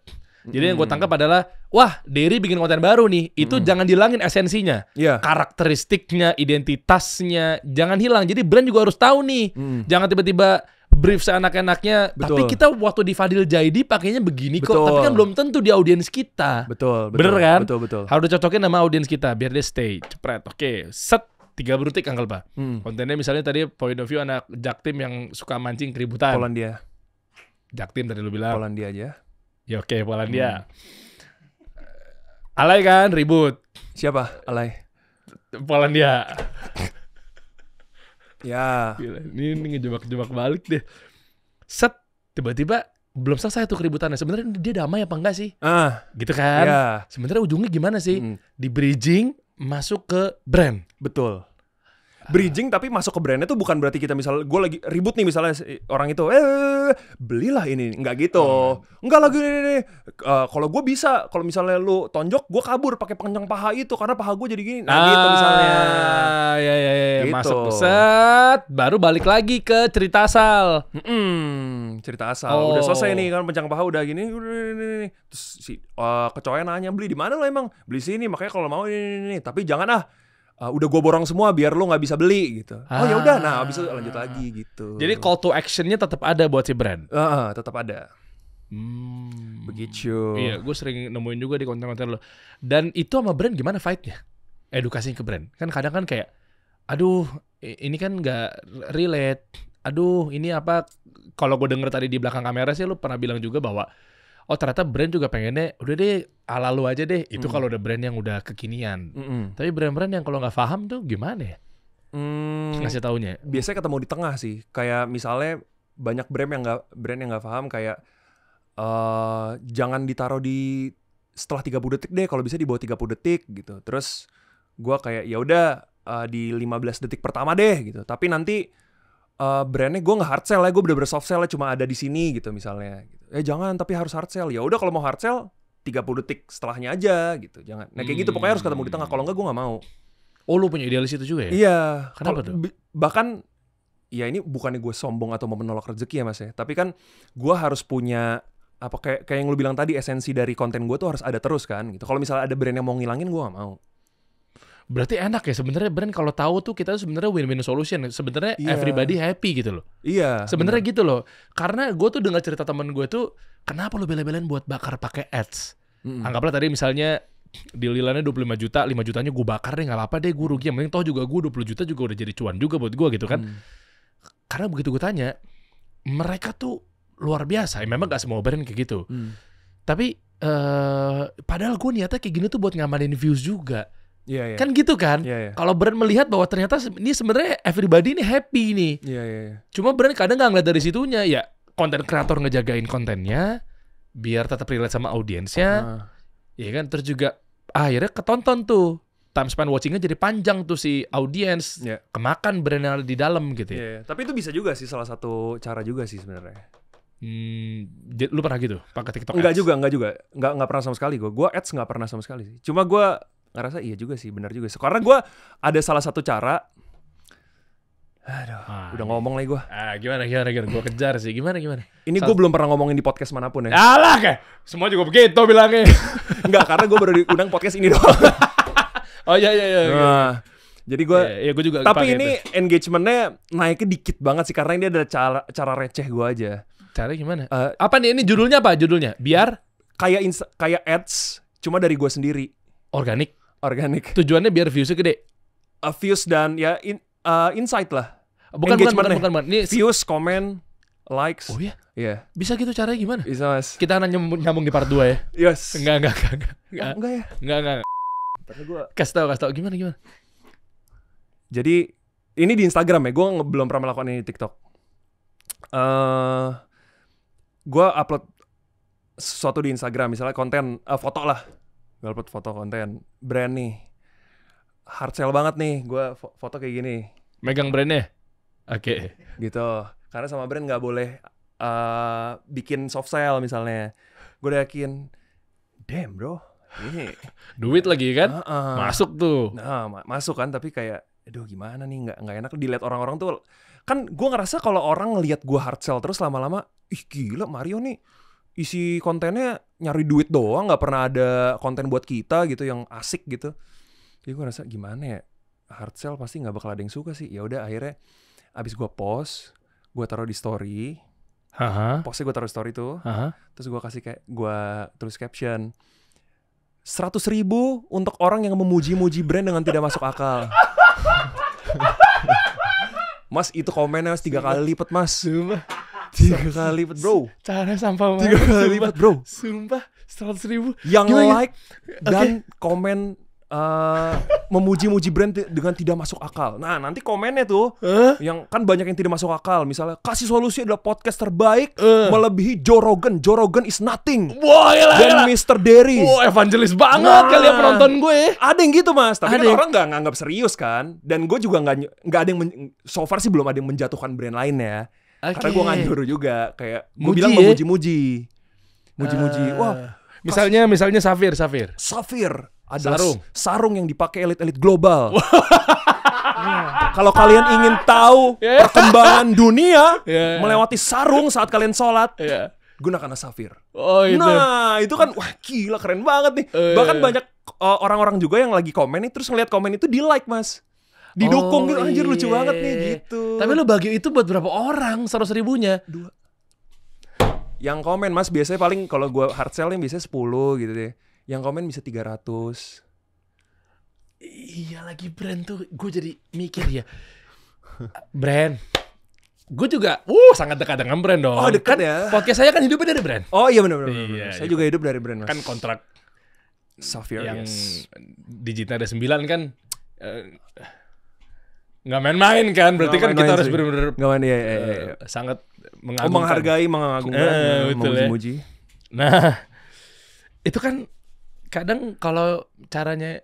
Jadi yang gue tangkap adalah, wah, Derry bikin konten baru nih. Itu jangan dihilangin esensinya. Iya. Karakteristiknya, identitasnya, jangan hilang. Jadi brand juga harus tahu nih. Jangan tiba-tiba brief seenak-enaknya. Betul. Tapi kita waktu di Fadil Jaidi pakainya begini kok. Betul. Tapi kan belum tentu di audiens kita. Betul. Bener kan? Betul. Harus dicocokin sama audiens kita biar dia stay. Cepret. Oke. Set. 3 detik Uncle Pak. Kontennya misalnya tadi point of view anak Jaktim yang suka mancing keributan. Polandia. Jaktim tadi lu bilang. Polandia aja. Ya oke, Polandia. Alay kan ribut. Siapa? Alay. Polandia. Ya. Gila, ini ngejebak-jebak balik deh. Set, tiba-tiba belum selesai tuh keributannya. Sebenarnya dia damai apa enggak sih? Gitu kan? Ya. Sebenarnya ujungnya gimana sih? Di bridging masuk ke brand. Betul. Bridging tapi masuk ke brandnya tuh bukan berarti kita misal gue lagi ribut nih misalnya orang itu belilah ini, nggak gitu. Enggak lagi ini. Kalau gue bisa, kalau misalnya lu tonjok gue kabur pakai pengencang paha itu karena paha gue jadi gini. Nah gitu misalnya. Ya. Gitu. Masuk set, baru balik lagi ke cerita asal. Cerita asal. Udah selesai nih kan pencang paha udah gini. Terus si kecoa nanya beli di mana lo emang? Beli sini makanya kalau mau ini. Tapi jangan udah gue borong semua biar lo nggak bisa beli gitu. Oh ya udah, nah abis itu lanjut lagi gitu. Jadi call to actionnya tetap ada buat si brand. Tetap ada. Begitu. Iya, gue sering nemuin juga di konten-konten lo. Dan itu sama brand gimana fight-nya? Edukasinya ke brand. Kan kadang kan kayak, aduh ini kan nggak relate. Aduh ini apa? Kalau gue denger tadi di belakang kamera sih lo pernah bilang juga bahwa oh ternyata brand juga pengennya udah deh ala lu aja deh. Itu kalau udah brand yang udah kekinian. Tapi brand-brand yang kalau nggak paham tuh gimana ya? Ngasih taunya. Biasanya ketemu di tengah sih. Kayak misalnya banyak brand yang nggak paham kayak jangan ditaruh di setelah 30 detik deh, kalau bisa di bawah 30 detik gitu. Terus gua kayak ya udah di 15 detik pertama deh gitu. Tapi nanti brandnya gue nggak hard sell ya, gue bener-bener soft sell cuma ada di sini gitu misalnya. Jangan, tapi harus hard sell. Ya udah kalau mau hard sell 30 detik setelahnya aja gitu. Jangan. Nah kayak gitu pokoknya harus ketemu di tengah. Kalau enggak gue nggak mau. Oh lu punya idealis itu juga ya? Iya. Kenapa tuh? Bahkan ya ini bukannya gue sombong atau mau menolak rezeki ya mas ya. Tapi kan gue harus punya apa kayak yang lu bilang tadi, esensi dari konten gue tuh harus ada terus kan gitu. Kalau misalnya ada brand yang mau ngilangin gue nggak mau. Berarti enak ya sebenarnya brand kalau tahu tuh kita sebenarnya win-win solution. Sebenarnya everybody happy gitu loh. Iya. Sebenarnya gitu loh. Karena gue tuh dengar cerita teman gue tuh, kenapa lu bela-belain buat bakar pakai ads? Anggaplah tadi misalnya deal-dealannya 25 juta, 5 jutanya gue bakar deh, nggak apa-apa deh, gue rugi. Yang penting toh juga gue 20 juta juga udah jadi cuan juga buat gue gitu kan. Karena begitu gue tanya, mereka tuh luar biasa. Memang gak semua brand kayak gitu. Tapi padahal gue niatnya kayak gini tuh buat ngamanin views juga. Iya. Kan gitu kan. Kalau brand melihat bahwa ternyata ini sebenarnya everybody ini happy nih. Iya. Cuma brand kadang nggak ngeliat dari situnya. Ya konten kreator ngejagain kontennya biar tetap relate sama audiensnya. Ya kan. Terus juga akhirnya ketonton tuh. Time span watchingnya jadi panjang tuh si audiens. Kemakan brand yang ada di dalam gitu ya. Tapi itu bisa juga sih, salah satu cara juga sih sebenarnya. Lu pernah gitu pakai TikTok Enggak ads? juga. Enggak pernah sama sekali gue. Gue ads enggak pernah sama sekali sih. Cuma gue ngerasa iya juga sih, benar juga sih. Karena gue ada salah satu cara. Aduh, udah ngomong lagi gue. Gimana? Gue kejar sih. Gimana? Ini gue belum pernah ngomongin di podcast manapun ya. Alah, kayak semua juga begitu bilangnya. Enggak, karena gue baru diundang podcast ini doang. Oh iya. Nah, jadi gue. Iya, gue juga. Tapi ini engagementnya naiknya dikit banget sih karena ini ada cara receh gue aja. Cara gimana? Apa nih? Ini judulnya apa? Biar kayak ads, cuma dari gue sendiri. Organik. Tujuannya biar viewsnya gede. Views dan ya insight lah. Bukan. Ini views, komen, likes. Oh iya? Iya. Bisa gitu caranya gimana? Bisa, Mas. Kita nyambung di part 2 ya? Yes. Enggak ya? Enggak. Kasih tau gimana? Jadi ini di Instagram ya, gue belum pernah melakukan ini di TikTok. Gue upload sesuatu di Instagram, misalnya konten foto lah. Gue upload foto konten brand nih. Hard sell banget nih, gue foto kayak gini. Megang brandnya? Oke. Gitu. Karena sama brand nggak boleh bikin soft sell misalnya. Gue udah yakin, damn bro, ini duit lagi kan? Masuk tuh. Nah, masuk kan, tapi kayak, aduh gimana nih, nggak enak dilihat orang-orang tuh. Kan gue ngerasa kalau orang ngelihat gue hard sell terus lama-lama, ih gila Mario nih isi kontennya nyari duit doang, nggak pernah ada konten buat kita gitu yang asik gitu. Jadi gue ngerasa gimana ya, hard sell pasti nggak bakal ada yang suka sih. Ya udah akhirnya abis gue post, gue taruh di story. Postnya gue taruh story tuh. Terus gue kasih kayak, gue tulis caption 100.000 untuk orang yang memuji-muji brand dengan tidak masuk akal. Mas itu komennya mas 3 kali lipat mas. 3 kali lipat bro. Cara sampah banget. 3 kali lipat bro. Sumpah 100.000. Yang like dan komen memuji-muji brand dengan tidak masuk akal. Nah nanti komennya tuh yang kan banyak yang tidak masuk akal. Misalnya kasih solusi adalah podcast terbaik melebihi Joe Rogan. Joe Rogan is nothing. Wah, dan Mr. Derry. Evangelis banget kali ya penonton gue. Ada yang gitu mas. Tapi kan orang nggak nganggap serius kan. Dan gue juga nggak ada yang so far sih belum ada yang menjatuhkan brand lain ya. Karena gue nggak nyuruh juga. Kayak gue bilang memuji-muji. Wah. Misalnya Safir adalah sarung yang dipakai elit-elit global. Kalau kalian ingin tahu perkembangan dunia melewati sarung saat kalian sholat, gunakanlah Safir. Nah itu kan wah gila keren banget nih. Bahkan banyak orang-orang juga yang lagi komen nih, terus ngeliat komen itu di like mas, didukung gitu. Anjir lucu banget nih gitu. Tapi lo bagi itu buat berapa orang 100.000-nya? 2. Yang komen mas biasanya paling kalau gue hard sell nih biasanya 10 gitu deh. Yang komen bisa 300. Iya lagi brand tuh. Gue jadi mikir ya. Brand. Gue juga sangat dekat dengan brand dong. Oh dekat kan, ya. Podcast saya kan hidupnya dari brand. Oh iya benar. Iya, saya juga hidup dari brand mas. Kan kontrak Safir yang digitnya ada 9 kan. Nggak main-main kan. Berarti kan kita harus benar-benar sangat menghargai, mengagungkan, memuji-muji. Nah itu kan kadang kalau caranya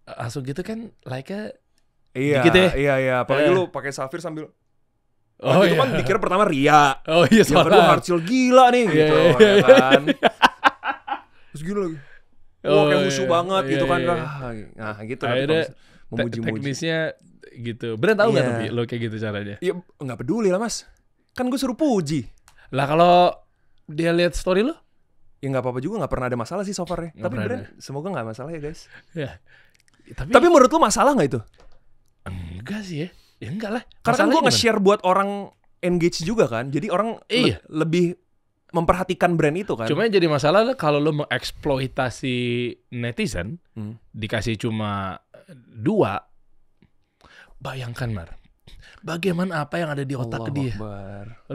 langsung gitu kan like-nya dikit ya. Iya. Apalagi lu pakai Safir sambil itu kan dikira pertama ria. Yang kedua hard sell gila nih gitu kan. Terus gila lagi. Kayak musuh banget gitu kan. Nah gitu akhirnya teknisnya gitu. Brand tahu nggak tapi lo kayak gitu caranya? Iya nggak peduli lah mas. Kan gue suruh puji. Lah kalau dia lihat story lo? Ya nggak apa-apa juga, nggak pernah ada masalah sih so far ya. Tapi brand semoga nggak masalah ya guys. Ya. Tapi menurut lu masalah nggak itu? Enggak sih ya. Ya enggak lah. Karena kan gue nge-share buat orang engage juga kan. Jadi orang lebih memperhatikan brand itu kan. Cuma yang jadi masalah lah kalau lu mengeksploitasi netizen, dikasih cuma 2. Bayangkan Mar. Bagaimana apa yang ada di otak dia?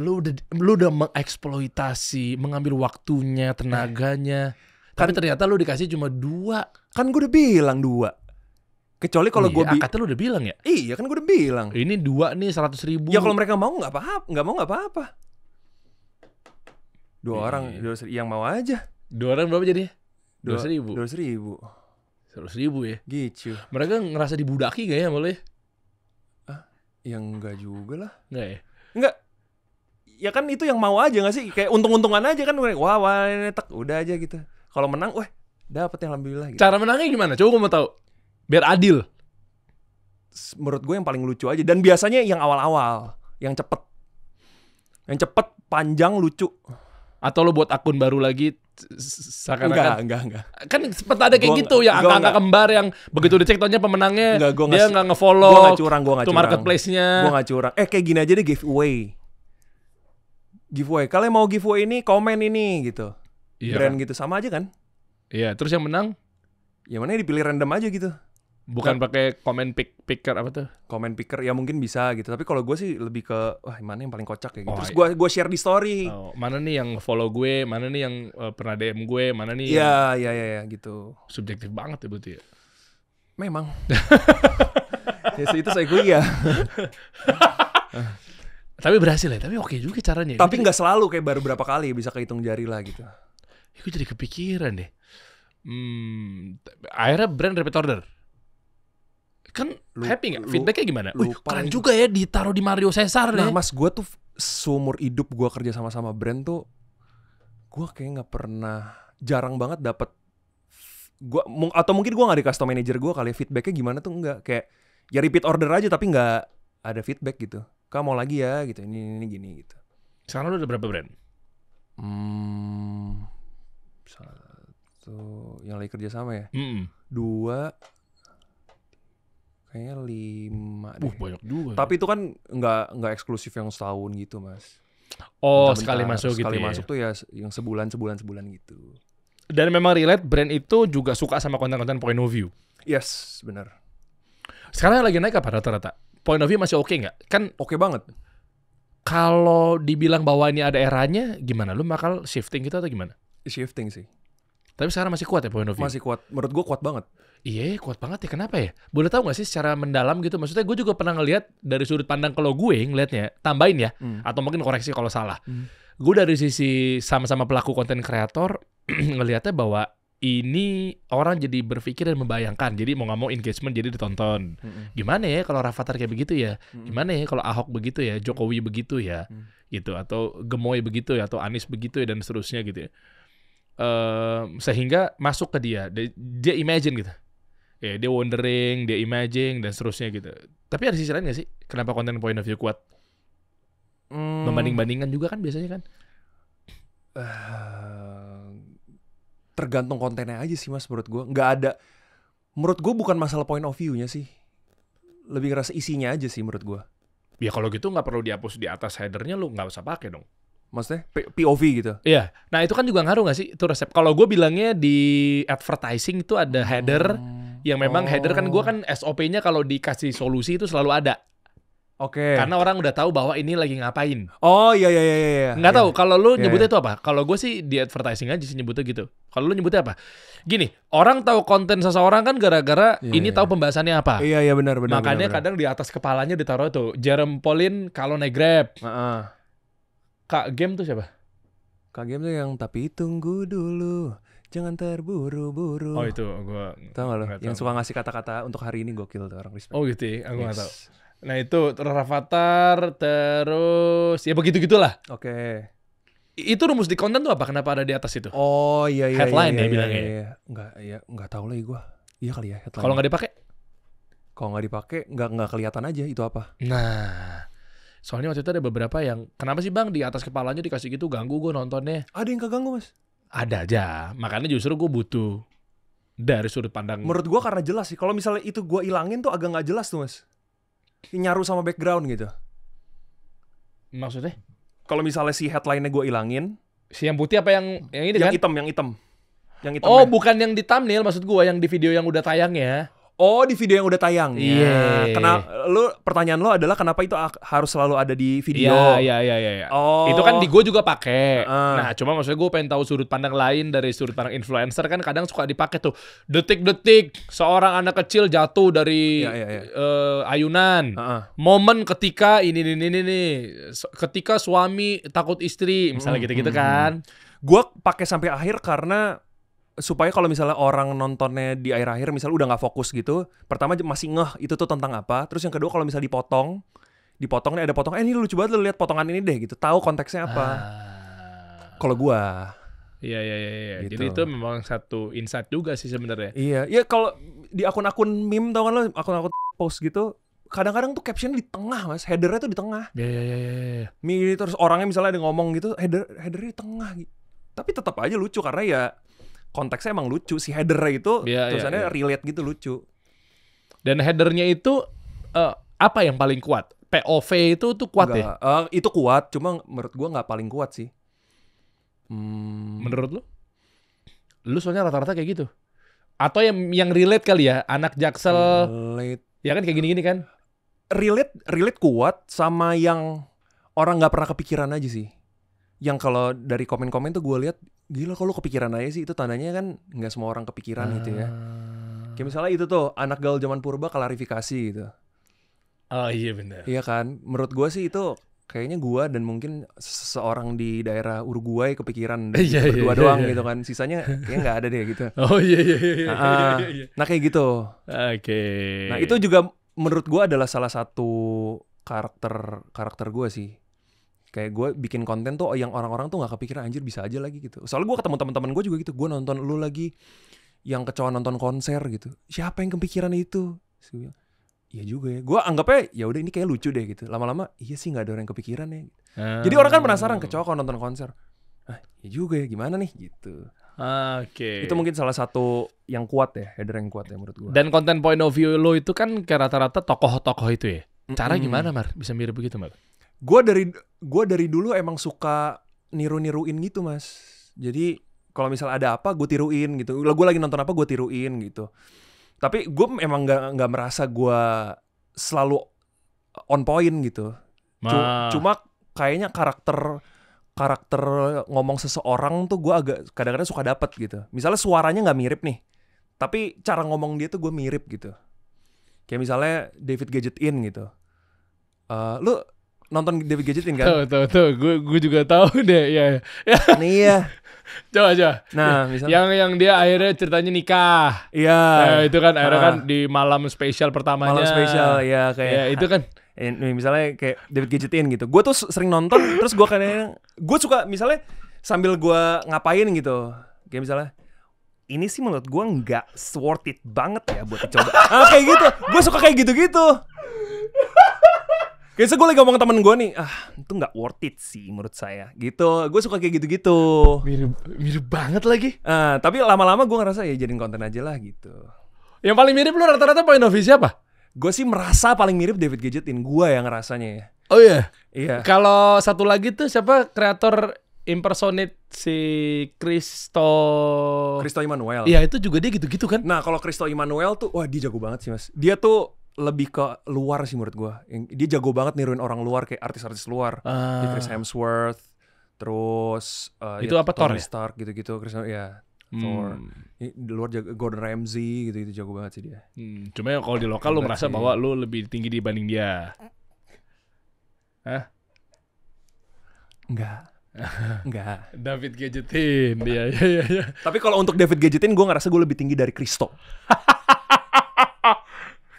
Lu udah mengeksploitasi, mengambil waktunya, tenaganya. Tapi ternyata lu dikasih cuma 2. Kan gue udah bilang 2. Kecuali kalau gue kata lu udah bilang ya? Iya kan gue udah bilang. Ini 2 nih 100.000. Ya kalau mereka mau nggak apa-apa. 2 orang yang mau aja. 2 orang berapa jadi? 200.000. 100.000 ya? Gitu. Mereka ngerasa dibudaki gak ya boleh? Ya enggak juga lah. Enggak ya? Enggak. Ya kan itu yang mau aja gak sih? Kayak untung-untungan aja kan. Wah ini udah aja gitu. Kalau menang, dapet yang alhamdulillah gitu. Cara menangnya gimana? Coba gue mau tahu. Biar adil. menurut gue yang paling lucu aja. Dan biasanya yang awal-awal, yang cepet, panjang, lucu. Atau lo buat akun baru lagi seakan-akan Enggak. kan sempat ada kayak gitu ya, angka-angka kembar yang begitu dicek tahunnya pemenangnya dia nggak nge-follow. Gue nggak curang. Tuh marketplace-nya. Gue nggak curang. Kayak gini aja deh, giveaway. Kalian mau giveaway ini, komen ini gitu. Iya, Brand gitu sama aja kan? Iya, terus yang menang yang mana dipilih random aja gitu. bukan pakai komen picker apa tuh? Komen picker ya mungkin bisa gitu. Tapi kalau gue sih lebih ke wah mana yang paling kocak ya gitu. Oh, Terus iya. gue share di story. Mana nih yang follow gue, mana nih yang pernah DM gue, mana nih Iya gitu. subjektif banget ya berarti ya. Memang. Ya itu saya gue ya. Tapi berhasil ya, tapi oke juga caranya. Tapi nggak selalu, kayak baru berapa kali bisa kehitung jari lah gitu. Ya, gue jadi kepikiran deh. Akhirnya brand repeat order. Kan happy nggak? Feedbacknya gimana? Keren juga ya ditaruh di Mario Cesar deh. Nah mas, gue tuh seumur hidup gue kerja sama brand tuh, gue kayak nggak pernah, jarang banget dapet. Atau mungkin gue nggak dikasih tau manajer gue kali ya, feedbacknya gimana tuh nggak. Kayak ya repeat order aja tapi nggak ada feedback gitu. Kamu mau lagi ya gitu, ini gini gitu. Sekarang lu udah berapa brand? Satu yang lagi kerja sama ya. 2, kayaknya 5 deh. Banyak juga. Tapi itu kan nggak eksklusif yang setahun gitu mas. Oh, Bentar-bentar, sekali masuk gitu sekali ya. masuk tuh ya yang sebulan gitu. Dan memang relate brand itu juga suka sama konten-konten point of view. Yes, benar. Sekarang yang lagi naik apa rata-rata? Point of view masih oke nggak? Kan Oke banget. kalau dibilang bahwa ini ada eranya, gimana? Lu bakal shifting gitu atau gimana? Shifting sih. Tapi sekarang masih kuat ya point of view? Masih kuat. Menurut gue kuat banget. Iya, kuat banget ya. Kenapa ya? Boleh tahu nggak sih secara mendalam gitu? Maksudnya gue juga pernah ngelihat dari sudut pandang kalau gue ngelihatnya, tambahin ya, atau mungkin koreksi kalau salah. Gue dari sisi sama-sama pelaku konten kreator ngelihatnya bahwa ini orang jadi berpikir dan membayangkan. Jadi mau nggak mau engagement jadi ditonton. Gimana ya kalau Rafathar kayak begitu ya? Gimana ya kalau Ahok begitu ya? Jokowi begitu ya? Gitu. Atau Gemoy begitu ya? Atau Anies begitu ya? Dan seterusnya gitu ya. Sehingga masuk ke dia imagine gitu. Ya, dia wondering, dia imagine dan seterusnya gitu. Tapi ada sisi lain gak sih? Kenapa konten point of view kuat? Membanding-bandingkan juga kan biasanya kan? Tergantung kontennya aja sih mas menurut gue. Nggak ada. Menurut gue bukan masalah point of view-nya sih. Lebih ngerasa isinya aja sih menurut gue. Ya kalau gitu nggak perlu dihapus di atas headernya, lu nggak usah pakai dong. Maksudnya POV gitu. Iya. Nah itu kan juga ngaruh nggak sih? Itu resep. Kalau gue bilangnya di advertising itu ada header yang memang header kan gue kan SOP-nya kalau dikasih solusi itu selalu ada. Oke. Karena orang udah tahu bahwa ini lagi ngapain. Oh iya. Nggak tahu kalau lu nyebutnya itu apa? Kalau gue sih di advertising aja sih nyebutnya gitu. Kalau lu nyebutnya apa? Gini, orang tahu konten seseorang kan gara-gara ini tahu pembahasannya apa. Iya benar. Makanya benar. kadang di atas kepalanya ditaruh tuh Jerome Pauline kalau naik Grab. Kak Game tuh siapa? Kak Game tuh yang tapi tunggu dulu, jangan terburu-buru. Oh itu gue tahu nggak lo? Yang suka ngasih kata-kata untuk hari ini gokil tuh orang respect. Oh gitu ya, aku nggak tahu. Nah itu Rafathar terus ya begitu-gitulah. Oke. Itu rumus di konten tuh apa? Kenapa ada di atas itu? Oh iya. Headline ya bilangnya. Iya. Nggak tahu lagi gue. Iya kali ya headline. Kalau nggak dipakai? Kalau nggak dipakai nggak kelihatan aja itu apa. Nah, soalnya waktu itu ada beberapa yang kenapa sih bang di atas kepalanya dikasih gitu, ganggu gue nontonnya. Ada yang keganggu mas? Ada aja. Makanya justru gue butuh dari sudut pandang. Menurut gue karena jelas sih. Kalau misalnya itu gue ilangin tuh agak nggak jelas tuh mas. Nyaru sama background gitu. Maksudnya? Kalau misalnya si headline-nya gue ilangin. Si yang putih apa yang ini yang kan? Yang hitam. Oh bukan yang di thumbnail maksud gue, yang di video yang udah tayang ya. Oh di video yang udah tayang. Iya. Pertanyaan lo adalah kenapa itu harus selalu ada di video? Iya. Oh. Itu kan di gue juga pakai. Nah, cuma maksudnya gue pengen tahu sudut pandang lain dari sudut pandang influencer kan kadang suka dipakai tuh. Detik-detik seorang anak kecil jatuh dari ayunan. Momen ketika ini ketika suami takut istri, misalnya gitu-gitu kan. Gue pakai sampai akhir karena supaya kalau misalnya orang nontonnya di akhir-akhir misalnya udah nggak fokus gitu, pertama masih ngeh itu tuh tentang apa, terus yang kedua kalau misalnya dipotong nih ada potong, ini lucu banget lo lihat potongan ini deh gitu, tahu konteksnya apa. Kalau gua iya. Gitu. Jadi itu memang satu insight juga sih sebenarnya. Iya kalau di akun-akun meme tau kan lo, akun-akun post gitu kadang-kadang tuh captionnya di tengah mas, headernya tuh di tengah. Ya. Terus orangnya misalnya ada ngomong gitu, headernya di tengah gitu. Tapi tetap aja lucu karena ya konteksnya emang lucu. Si headernya itu tulisannya relate gitu, lucu. Dan headernya itu apa yang paling kuat? POV itu tuh kuat ya? Itu kuat, cuma menurut gua nggak paling kuat sih. Menurut lu? Lu soalnya rata-rata kayak gitu. Atau yang relate kali ya, anak Jaksel. Relate. Ya kan kayak gini-gini kan? Relate kuat sama yang orang nggak pernah kepikiran aja sih. Yang kalau dari komen-komen tuh gue lihat, gila kalau kepikiran aja sih, itu tandanya kan nggak semua orang kepikiran gitu ya. Kayak misalnya itu tuh anak gaul zaman purba klarifikasi gitu. Oh iya benar. Iya kan, menurut gue sih itu kayaknya gue dan mungkin seseorang di daerah Uruguay kepikiran berdua doang gitu kan. Sisanya kayaknya nggak ada deh gitu. Oh iya. Nah kayak gitu. Oke. Nah itu juga menurut gue adalah salah satu karakter gue sih. Kayak gue bikin konten tuh yang orang-orang tuh gak kepikiran anjir bisa aja lagi gitu. Soalnya gue ketemu teman-teman gue juga gitu. Gue nonton lu lagi yang kecoa nonton konser gitu. Siapa yang kepikiran itu? Iya juga ya. Gue anggapnya ya udah ini kayak lucu deh gitu. Lama-lama iya sih gak ada orang yang kepikiran ya. Gitu. Jadi orang kan penasaran kecoa kalau nonton konser. Iya juga ya gimana nih gitu. Oke. Itu mungkin salah satu yang kuat ya. Header yang kuat ya menurut gue. Dan konten point of view lo itu kan kayak rata-rata tokoh-tokoh itu ya. Cara gimana Mar? Bisa mirip begitu Mar? Gue dari dulu emang suka niru-niruin gitu mas. Jadi kalau misal ada apa gue tiruin gitu. Gue lagi nonton apa gue tiruin gitu. Tapi gue emang nggak merasa gue selalu on point gitu. Cuma kayaknya karakter ngomong seseorang tuh gue agak kadang-kadang suka dapet gitu. Misalnya suaranya nggak mirip nih, tapi cara ngomong dia tuh gue mirip gitu. Kayak misalnya David Gadgetin gitu. Lu nonton David Gadgetin kan? Tuh, gue juga tahu deh, ya. Nih ya. Coba. Nah, misalnya yang dia akhirnya ceritanya nikah. Iya. Nah, itu kan akhirnya kan di malam spesial pertamanya. Malam spesial ya kayak. Ya, itu kan. Misalnya kayak David Gadgetin gitu. Gue tuh sering nonton, terus gue kadang gue suka misalnya sambil gue ngapain gitu. Kayak misalnya ini sih menurut gue nggak worth it banget ya buat dicoba. Kayak gitu. Gue suka kayak gitu-gitu. Kayaknya gue lagi ngomong temen gue nih, itu nggak worth it sih menurut saya, gitu. Gue suka kayak gitu-gitu. Mirip banget lagi. Tapi lama-lama gue ngerasa ya jadiin konten aja lah gitu. Yang paling mirip lu rata-rata point of view siapa? Gue sih merasa paling mirip David Gadgetin, gue yang ngerasanya ya. Oh iya? Iya. Kalau satu lagi tuh siapa kreator impersonate si Christo Immanuel. Iya itu juga dia gitu-gitu kan. Nah kalau Christo Immanuel tuh, wah dia jago banget sih mas. Dia tuh lebih ke luar sih menurut gue. Dia jago banget niruin orang luar kayak artis-artis luar. Kayak Chris Hemsworth, terus itu apa Thor Tony Stark gitu-gitu. Chris ya Thor. Di luar Gordon Ramsay gitu-gitu jago banget sih dia. Cuma kalau di lokal lu merasa bahwa lu lebih tinggi dibanding dia. Hah? Enggak. David Gadgetin dia. Ya. Tapi kalau untuk David Gadgetin gue ngerasa gue lebih tinggi dari Christo.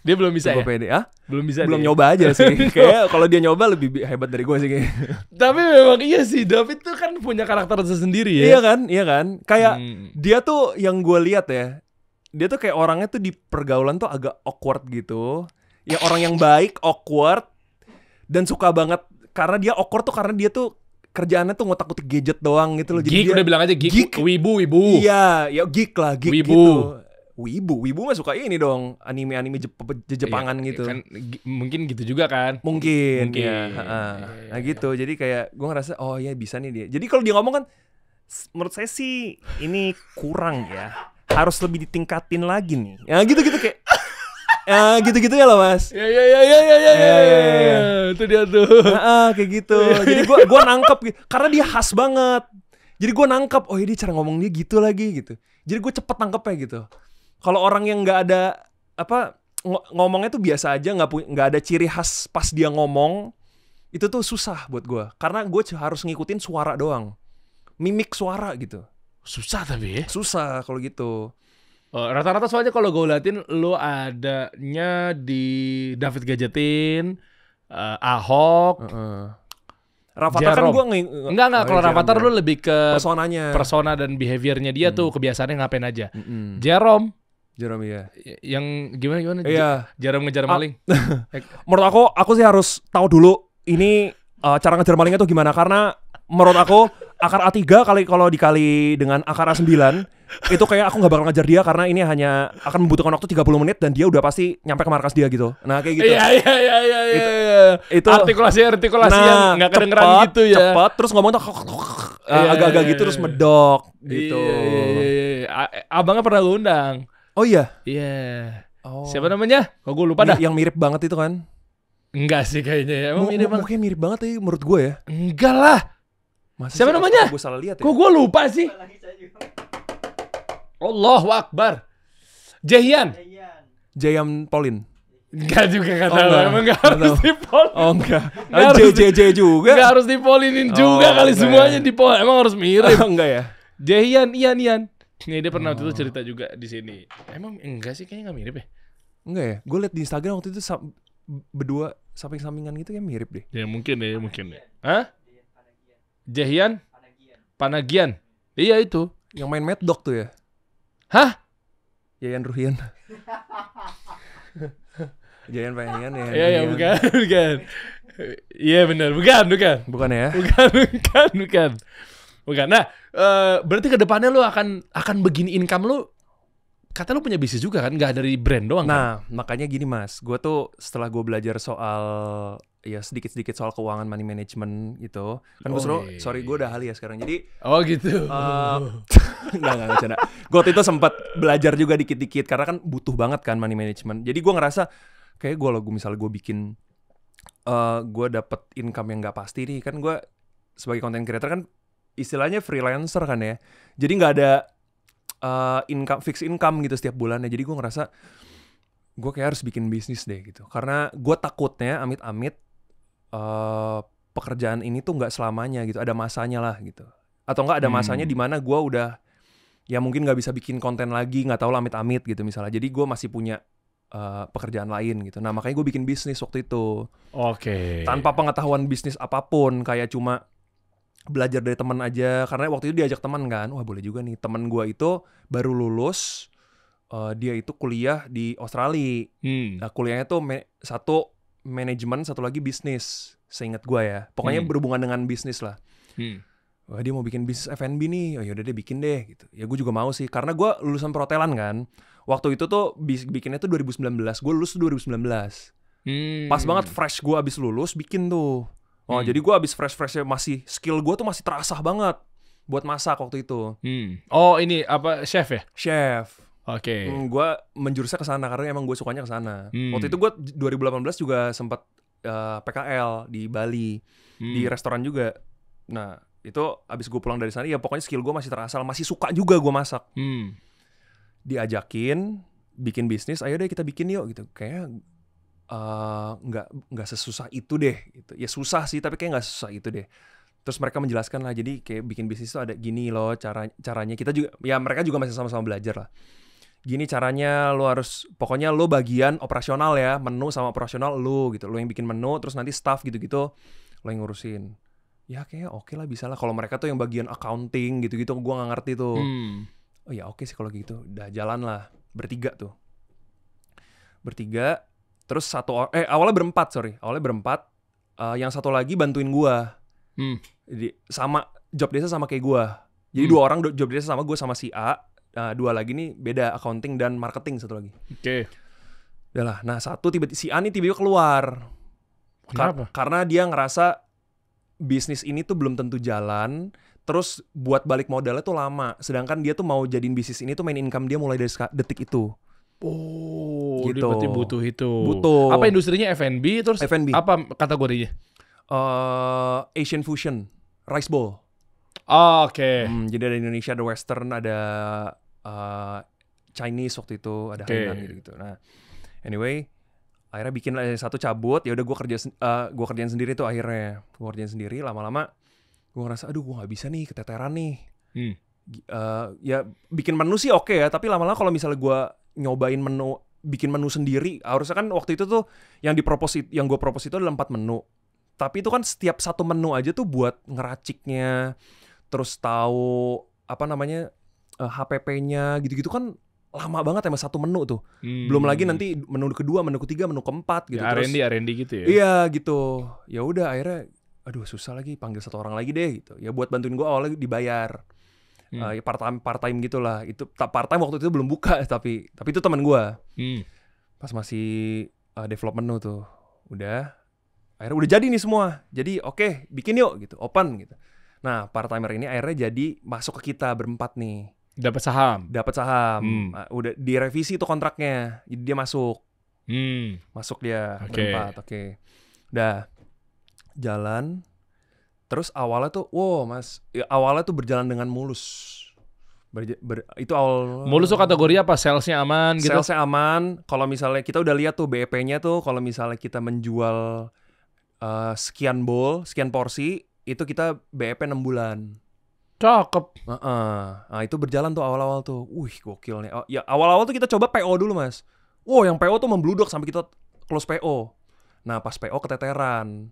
Dia belum bisa ya? Pede, Belum nyoba aja sih. Kayak kalau dia nyoba lebih hebat dari gue sih kayaknya. Tapi memang iya sih, David tuh kan punya karakter tersendiri ya. Iya kan. Kayak dia tuh yang gue lihat ya, dia tuh kayak orangnya tuh di pergaulan tuh agak awkward gitu. Ya orang yang baik, awkward, dan suka banget karena dia awkward tuh karena dia tuh kerjaannya tuh ngotak-ngotik gadget doang gitu loh. Geek, udah bilang aja geek. Wibu. Iya, ya geek wibu. Gitu. Wibu mah suka ini dong, anime Jepangan gitu. Kan mungkin gitu juga kan? Mungkin. Ya. Nah gitu. Jadi kayak gue ngerasa oh ya bisa nih dia. Jadi kalau dia ngomong kan menurut saya sih ini kurang ya. Harus lebih ditingkatin lagi nih. Ya gitu-gitu kayak ya gitu-gitu ya loh mas. Ya. Itu dia tuh. Kayak gitu. Jadi gue nangkep karena dia khas banget. Jadi gue nangkep oh ini cara ngomong dia gitu lagi gitu. Jadi gue cepet nangkepnya gitu. Kalau orang yang nggak ada ngomongnya tuh biasa aja, nggak ada ciri khas pas dia ngomong, itu tuh susah buat gue. Karena gue harus ngikutin suara doang, mimik suara gitu. Susah tapi ya? Susah kalau gitu. Rata-rata soalnya kalau gue liatin lo adanya di David Gadgetin, Ahok, Rafathar kan gue enggak kalau Rafathar lu lebih ke persona dan behaviornya dia tuh kebiasaannya ngapain aja. Jerome Jerome ya. Yang gimana? Iya. Jarum ngejar maling. Menurut aku sih harus tahu dulu ini cara ngejar malingnya tuh gimana, karena menurut aku akar A3 kalau dikali dengan akar A9 itu kayak aku nggak bakal ngejar dia, karena ini hanya akan membutuhkan waktu 30 menit dan dia udah pasti nyampe ke markas dia gitu. Nah kayak gitu. Iya. Itu artikulasi yang nggak kedengeran gitu ya. Cepet terus ngomong tuh agak-agak gitu terus medok gitu. Iya. Abangnya pernah gue undang. Oh iya. Iya. Oh. Siapa namanya? Kok gue lupa dah. Yang mirip banget itu kan? Enggak sih kayaknya ya. Emang mirip banget. Mungkin mirip banget ya menurut gue ya. Enggak lah. Masa siapa namanya? Gue salah lihat ya. Kok gue lupa sih? Allahu Akbar. Jayan Paulin. Enggak juga kan tahu. Emang enggak harus dipolin. Oh enggak. JJ juga. Enggak harus dipolinin juga kali semuanya dipolin. Emang harus mirip. Enggak ya. Jayan, Ian. Nih dia pernah waktu itu cerita juga di sini. Emang enggak sih, kayaknya enggak mirip ya? Enggak ya. Gue liat di Instagram waktu itu berdua samping-sampingan gitu ya, mirip deh. Ya mungkin ya. Hah? Jayan? Panagian. Iya itu. Yang main Mad Dog tuh ya. Hah? Yayan Ruhian. Jayan Panagian ya. Iya, bukan. Iya benar, bukan. Bukan ya? Bukan. Nah, berarti ke depannya lu akan begini income lu. Kata lu punya bisnis juga kan, nggak dari brand doang. Nah, kan? makanya gini Mas, gue tuh setelah gue belajar soal ya sedikit-sedikit soal keuangan, money management gitu, kan gue sorry gue udah ahli ya sekarang. Jadi gitu. nggak bercanda. Gue waktu itu sempat belajar juga dikit-dikit karena kan butuh banget kan money management. Jadi gue ngerasa kayak misalnya gue bikin gue dapet income yang nggak pasti nih, kan gue sebagai content creator kan istilahnya freelancer kan ya. Jadi nggak ada fixed income gitu setiap bulannya. Jadi gue ngerasa gue kayak harus bikin bisnis deh gitu. Karena gue takutnya amit-amit pekerjaan ini tuh nggak selamanya gitu. Ada masanya lah gitu. Atau nggak ada masanya di mana gue udah ya mungkin nggak bisa bikin konten lagi, nggak tahu lah amit-amit gitu misalnya. Jadi gue masih punya pekerjaan lain gitu. Nah makanya gue bikin bisnis waktu itu. Oke. Tanpa pengetahuan bisnis apapun, kayak cuma belajar dari teman aja, karena waktu itu diajak teman kan, wah boleh juga nih, teman gue itu baru lulus, dia itu kuliah di Australia, nah, kuliahnya tuh satu manajemen, satu lagi bisnis, seingat gue ya, pokoknya berhubungan dengan bisnis lah. Wah dia mau bikin bisnis F&B nih, oh yaudah deh bikin deh gitu. Ya gue juga mau sih, karena gue lulusan perhotelan kan, waktu itu tuh bikinnya tuh 2019, gue lulus tuh 2019, pas banget fresh gue abis lulus bikin tuh. Oh jadi gue abis fresh-freshnya masih skill gue tuh masih terasah banget buat masak waktu itu. Oh ini apa, chef ya? Chef. Oke. Gue menjurusnya ke sana karena emang gue sukanya ke sana. Waktu itu gue 2018 juga sempat PKL di Bali di restoran juga. Nah itu abis gue pulang dari sana ya pokoknya skill gue masih terasah, masih suka juga gue masak. Diajakin bikin bisnis, ayo deh kita bikin yuk gitu. Kayak nggak sesusah itu deh gitu. Ya susah sih tapi kayak nggak sesusah itu deh. Terus mereka menjelaskan lah, jadi kayak bikin bisnis itu ada gini loh caranya. Kita juga ya mereka juga masih sama-sama belajar lah. Gini caranya, lo harus pokoknya lo bagian operasional ya, menu sama operasional lo gitu. Lo yang bikin menu, terus nanti staff gitu-gitu lo yang ngurusin. Ya kayaknya oke lah, bisa lah. Kalau mereka tuh yang bagian accounting gitu-gitu gue nggak ngerti tuh. Oh ya oke sih kalau gitu. Udah jalan lah bertiga. Terus awalnya berempat, yang satu lagi bantuin gua. Jadi sama job desa sama kayak gua. Jadi 2 orang job desa sama gua sama si A. 2 lagi nih beda, accounting dan marketing satu lagi. Oke. Udah lah. Nah satu si A nih tiba-tiba keluar. Kenapa? Karena dia ngerasa bisnis ini tuh belum tentu jalan. Terus buat balik modalnya tuh lama. Sedangkan dia tuh mau jadiin bisnis ini tuh main income dia mulai dari detik itu. Oh, gitu. Dia berarti butuh itu. Butuh. Apa industrinya? F&B terus F&B. apa kategorinya? Asian fusion, rice bowl. Oh, oke. Jadi ada Indonesia, ada Western, ada Chinese waktu itu, ada Hainan gitu. Nah, anyway, akhirnya bikin satu cabut. Ya udah gue kerjain sendiri tuh akhirnya. Gue kerjain sendiri. Lama-lama gue ngerasa, aduh gue nggak bisa nih, keteteran nih. Ya bikin menu sih oke ya, tapi lama-lama kalau misalnya gue nyobain bikin menu sendiri, harusnya kan waktu itu tuh yang gue propose itu adalah 4 menu. Tapi itu kan setiap satu menu aja tuh buat ngeraciknya, terus tahu apa namanya HPP-nya gitu-gitu kan lama banget emang satu menu tuh. Belum lagi nanti menu kedua, menu ketiga, menu keempat gitu. Ya, Terus R&D gitu ya. Iya gitu. Ya udah akhirnya aduh susah lagi panggil satu orang lagi deh gitu. Ya buat bantuin gue awalnya dibayar. Ya part time gitulah. Itu part time waktu itu belum buka tapi itu teman gue. Pas masih develop menu tuh. Udah akhirnya udah jadi nih semua. Jadi oke, bikin yuk gitu, open gitu. Nah, part timer ini akhirnya jadi masuk ke kita berempat nih. Dapat saham. Udah direvisi tuh kontraknya. Jadi dia masuk. Masuk dia berempat. Oke. Udah jalan. Terus awalnya tuh awalnya tuh berjalan dengan mulus. Itu awal. Mulus tuh kategori apa? Salesnya aman gitu? Salesnya aman. Kalau misalnya kita udah lihat tuh BEP-nya tuh, kalau misalnya kita menjual sekian bowl, sekian porsi, itu kita BEP 6 bulan. Cakep. Nah itu berjalan tuh awal-awal tuh. Gokil nih. Ya awal-awal tuh kita coba PO dulu mas. Yang PO tuh membludak sampai kita close PO. Nah pas PO keteteran.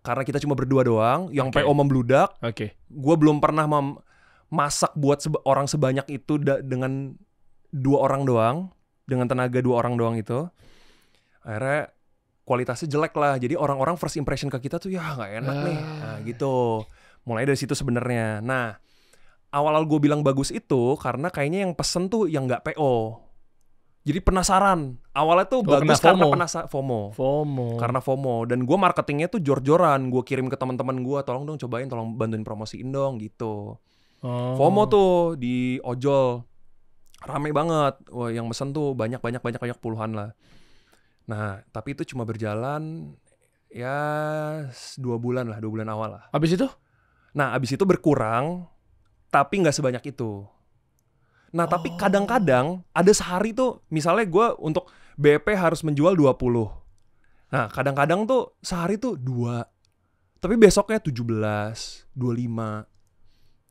Karena kita cuma berdua doang, yang PO membludak. Gue belum pernah masak buat orang sebanyak itu dengan 2 orang doang, dengan tenaga 2 orang doang itu. Akhirnya kualitasnya jelek lah. Jadi orang-orang first impression ke kita tuh ya nggak enak nih. Nah gitu. Mulai dari situ sebenarnya. Nah awal-awal gue bilang bagus itu karena kayaknya yang pesen tuh yang nggak PO. Jadi penasaran. Awalnya tuh bagus karena FOMO. Karena FOMO. Dan gue marketingnya tuh jor-joran. Gue kirim ke teman-teman gue, tolong dong cobain, tolong bantuin promosiin dong gitu. FOMO tuh di ojol. Rame banget. Wah, yang mesen tuh banyak puluhan lah. Nah, tapi itu cuma berjalan ya 2 bulan lah, 2 bulan awal lah. Abis itu? Nah, abis itu berkurang, tapi nggak sebanyak itu. Nah tapi kadang-kadang ada sehari tuh misalnya gue untuk BP harus menjual 20. Nah kadang-kadang tuh sehari tuh 2. Tapi besoknya 17, 25.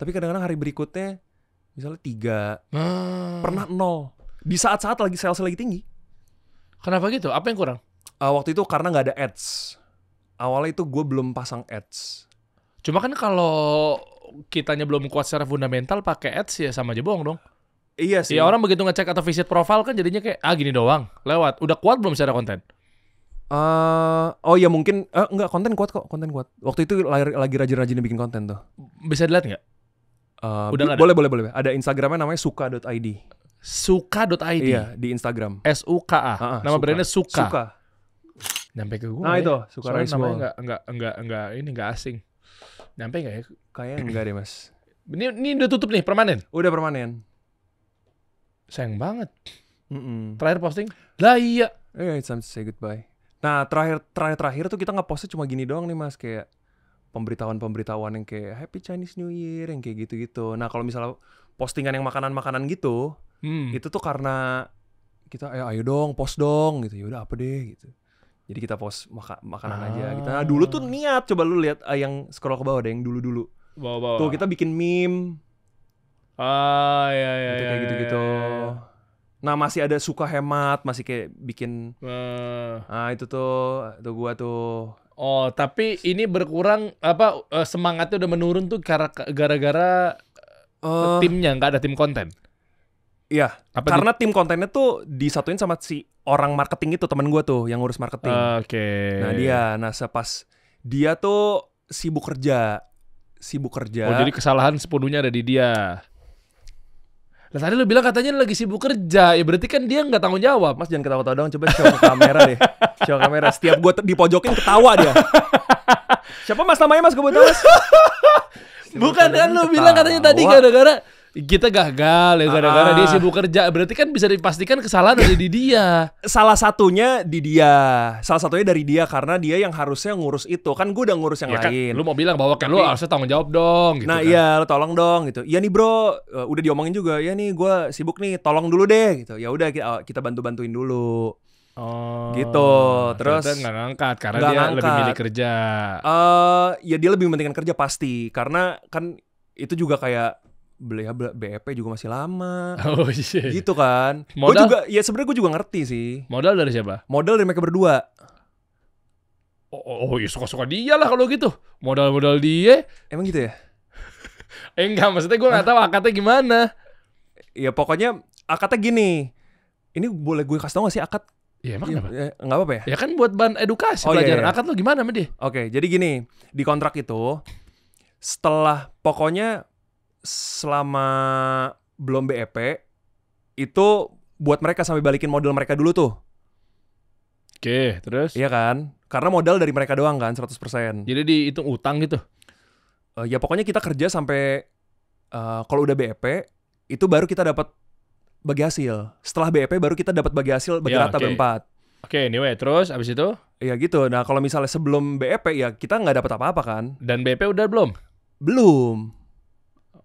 Tapi kadang-kadang hari berikutnya misalnya 3. Pernah 0. Di saat-saat lagi sales lagi tinggi. Kenapa gitu? Apa yang kurang? Waktu itu karena gak ada ads. Awalnya itu gue belum pasang ads. Cuma kan kalau kitanya belum kuat secara fundamental pakai ads ya sama aja bohong dong. Iya sih. Ya orang begitu ngecek atau visit profile kan jadinya kayak gini doang, lewat. Udah kuat belum secara konten? Ya mungkin enggak, konten kuat kok, konten kuat. Waktu itu lagi rajin-rajin bikin konten tuh. Bisa dilihat nggak? Udah boleh. Ada Instagramnya namanya suka.id. Suka.id. Iya, di Instagram. SUKA. Nama brandnya Suka. Nyampe ke gue. Nah itu, Suka Rice Bowl. Namanya enggak asing. Nyampe enggak ya? Kayaknya enggak deh, Mas. Ini udah tutup nih, permanen? Udah permanen. Sayang banget. Terakhir posting? Lah iya. It's time to say goodbye. Nah, terakhir tuh kita nge-postnya cuma gini doang nih, Mas, kayak pemberitahuan yang kayak Happy Chinese New Year yang kayak gitu-gitu. Nah, kalau misalnya postingan yang makanan-makanan gitu, itu tuh karena kita ayo dong, post dong gitu. Ya udah apa deh gitu. Jadi kita post makanan aja gitu. Nah, dulu tuh niat, coba lu lihat yang scroll ke bawah ada yang dulu-dulu. Bawah. Tuh kita bikin meme. Iya. Gitu, kayak gitu-gitu. Nah masih ada suka hemat, masih kayak bikin. Nah itu gua tuh. Oh tapi ini berkurang semangatnya udah menurun tuh gara-gara timnya nggak ada tim konten. Iya. Karena tim kontennya tuh disatuin sama si orang marketing itu, teman gua tuh yang ngurus marketing. Nah sepas dia tuh sibuk kerja. Oh jadi kesalahan sepenuhnya ada di dia. Nah tadi lu bilang katanya lagi sibuk kerja, ya berarti kan dia nggak tanggung jawab. Mas jangan ketawa-ketawa dong, coba show ke kamera deh. Show kamera, setiap gue dipojokin ketawa dia. Siapa Mas namanya Mas, gue tahu Mas. Bukan kan lu bilang katanya tadi gara-gara kita gagal ya, gara-gara dia sibuk kerja. Berarti kan bisa dipastikan kesalahan ada di dia. Salah satunya dari dia karena dia yang harusnya ngurus itu. Kan gue udah ngurus yang lain. Kan, lu mau bilang bahwa lu harusnya tanggung jawab dong gitu. Nah kan. Iya, lu tolong dong gitu. Iya nih bro, udah diomongin juga. Ya nih gue sibuk nih, tolong dulu deh gitu. Ya udah kita bantu-bantuin dulu. Gitu. Terus nggak ngangkat karena dia lebih milih kerja. Ya dia lebih mementingkan kerja pasti. Karena kan itu juga kayak BEP juga masih lama. Oh iya. Gitu kan. Sebenarnya gue juga ngerti sih. Modal dari siapa? Modal dari mereka berdua. Oh ya suka-suka dia lah kalau gitu. Modal dia. Emang gitu ya? Enggak, maksudnya gue nggak tahu akadnya gimana. Ya pokoknya akadnya gini. Ini boleh gue kasih tau gak sih akad? Iya, emang kenapa? Nggak apa-apa ya? Ya kan buat bahan edukasi pelajaran. Iya. Akad lo gimana sama dia? Oke, jadi gini, di kontrak itu setelah pokoknya selama belum BEP itu buat mereka sampai balikin modal mereka dulu tuh. Oke, terus? Iya kan? Karena modal dari mereka doang kan 100%. Jadi dihitung utang gitu? Ya pokoknya kita kerja sampai kalau udah BEP itu baru kita dapat bagi hasil. Setelah BEP baru kita dapat bagi hasil bagi rata berempat. Oke, anyway, terus abis itu? Iya gitu. Nah kalau misalnya sebelum BEP ya kita nggak dapat apa-apa kan? Dan BEP udah belum? Belum.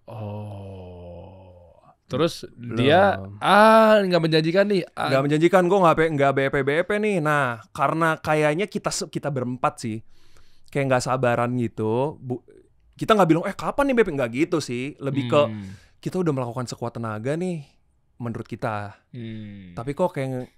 Oh. Terus dia nggak menjanjikan nih. Nggak menjanjikan, gue nggak BEP nih. Nah karena kayaknya kita berempat sih kayak nggak sabaran gitu. Kita nggak bilang kapan nih BEP, nggak gitu sih. Lebih ke kita udah melakukan sekuat tenaga nih menurut kita. Tapi kok kayak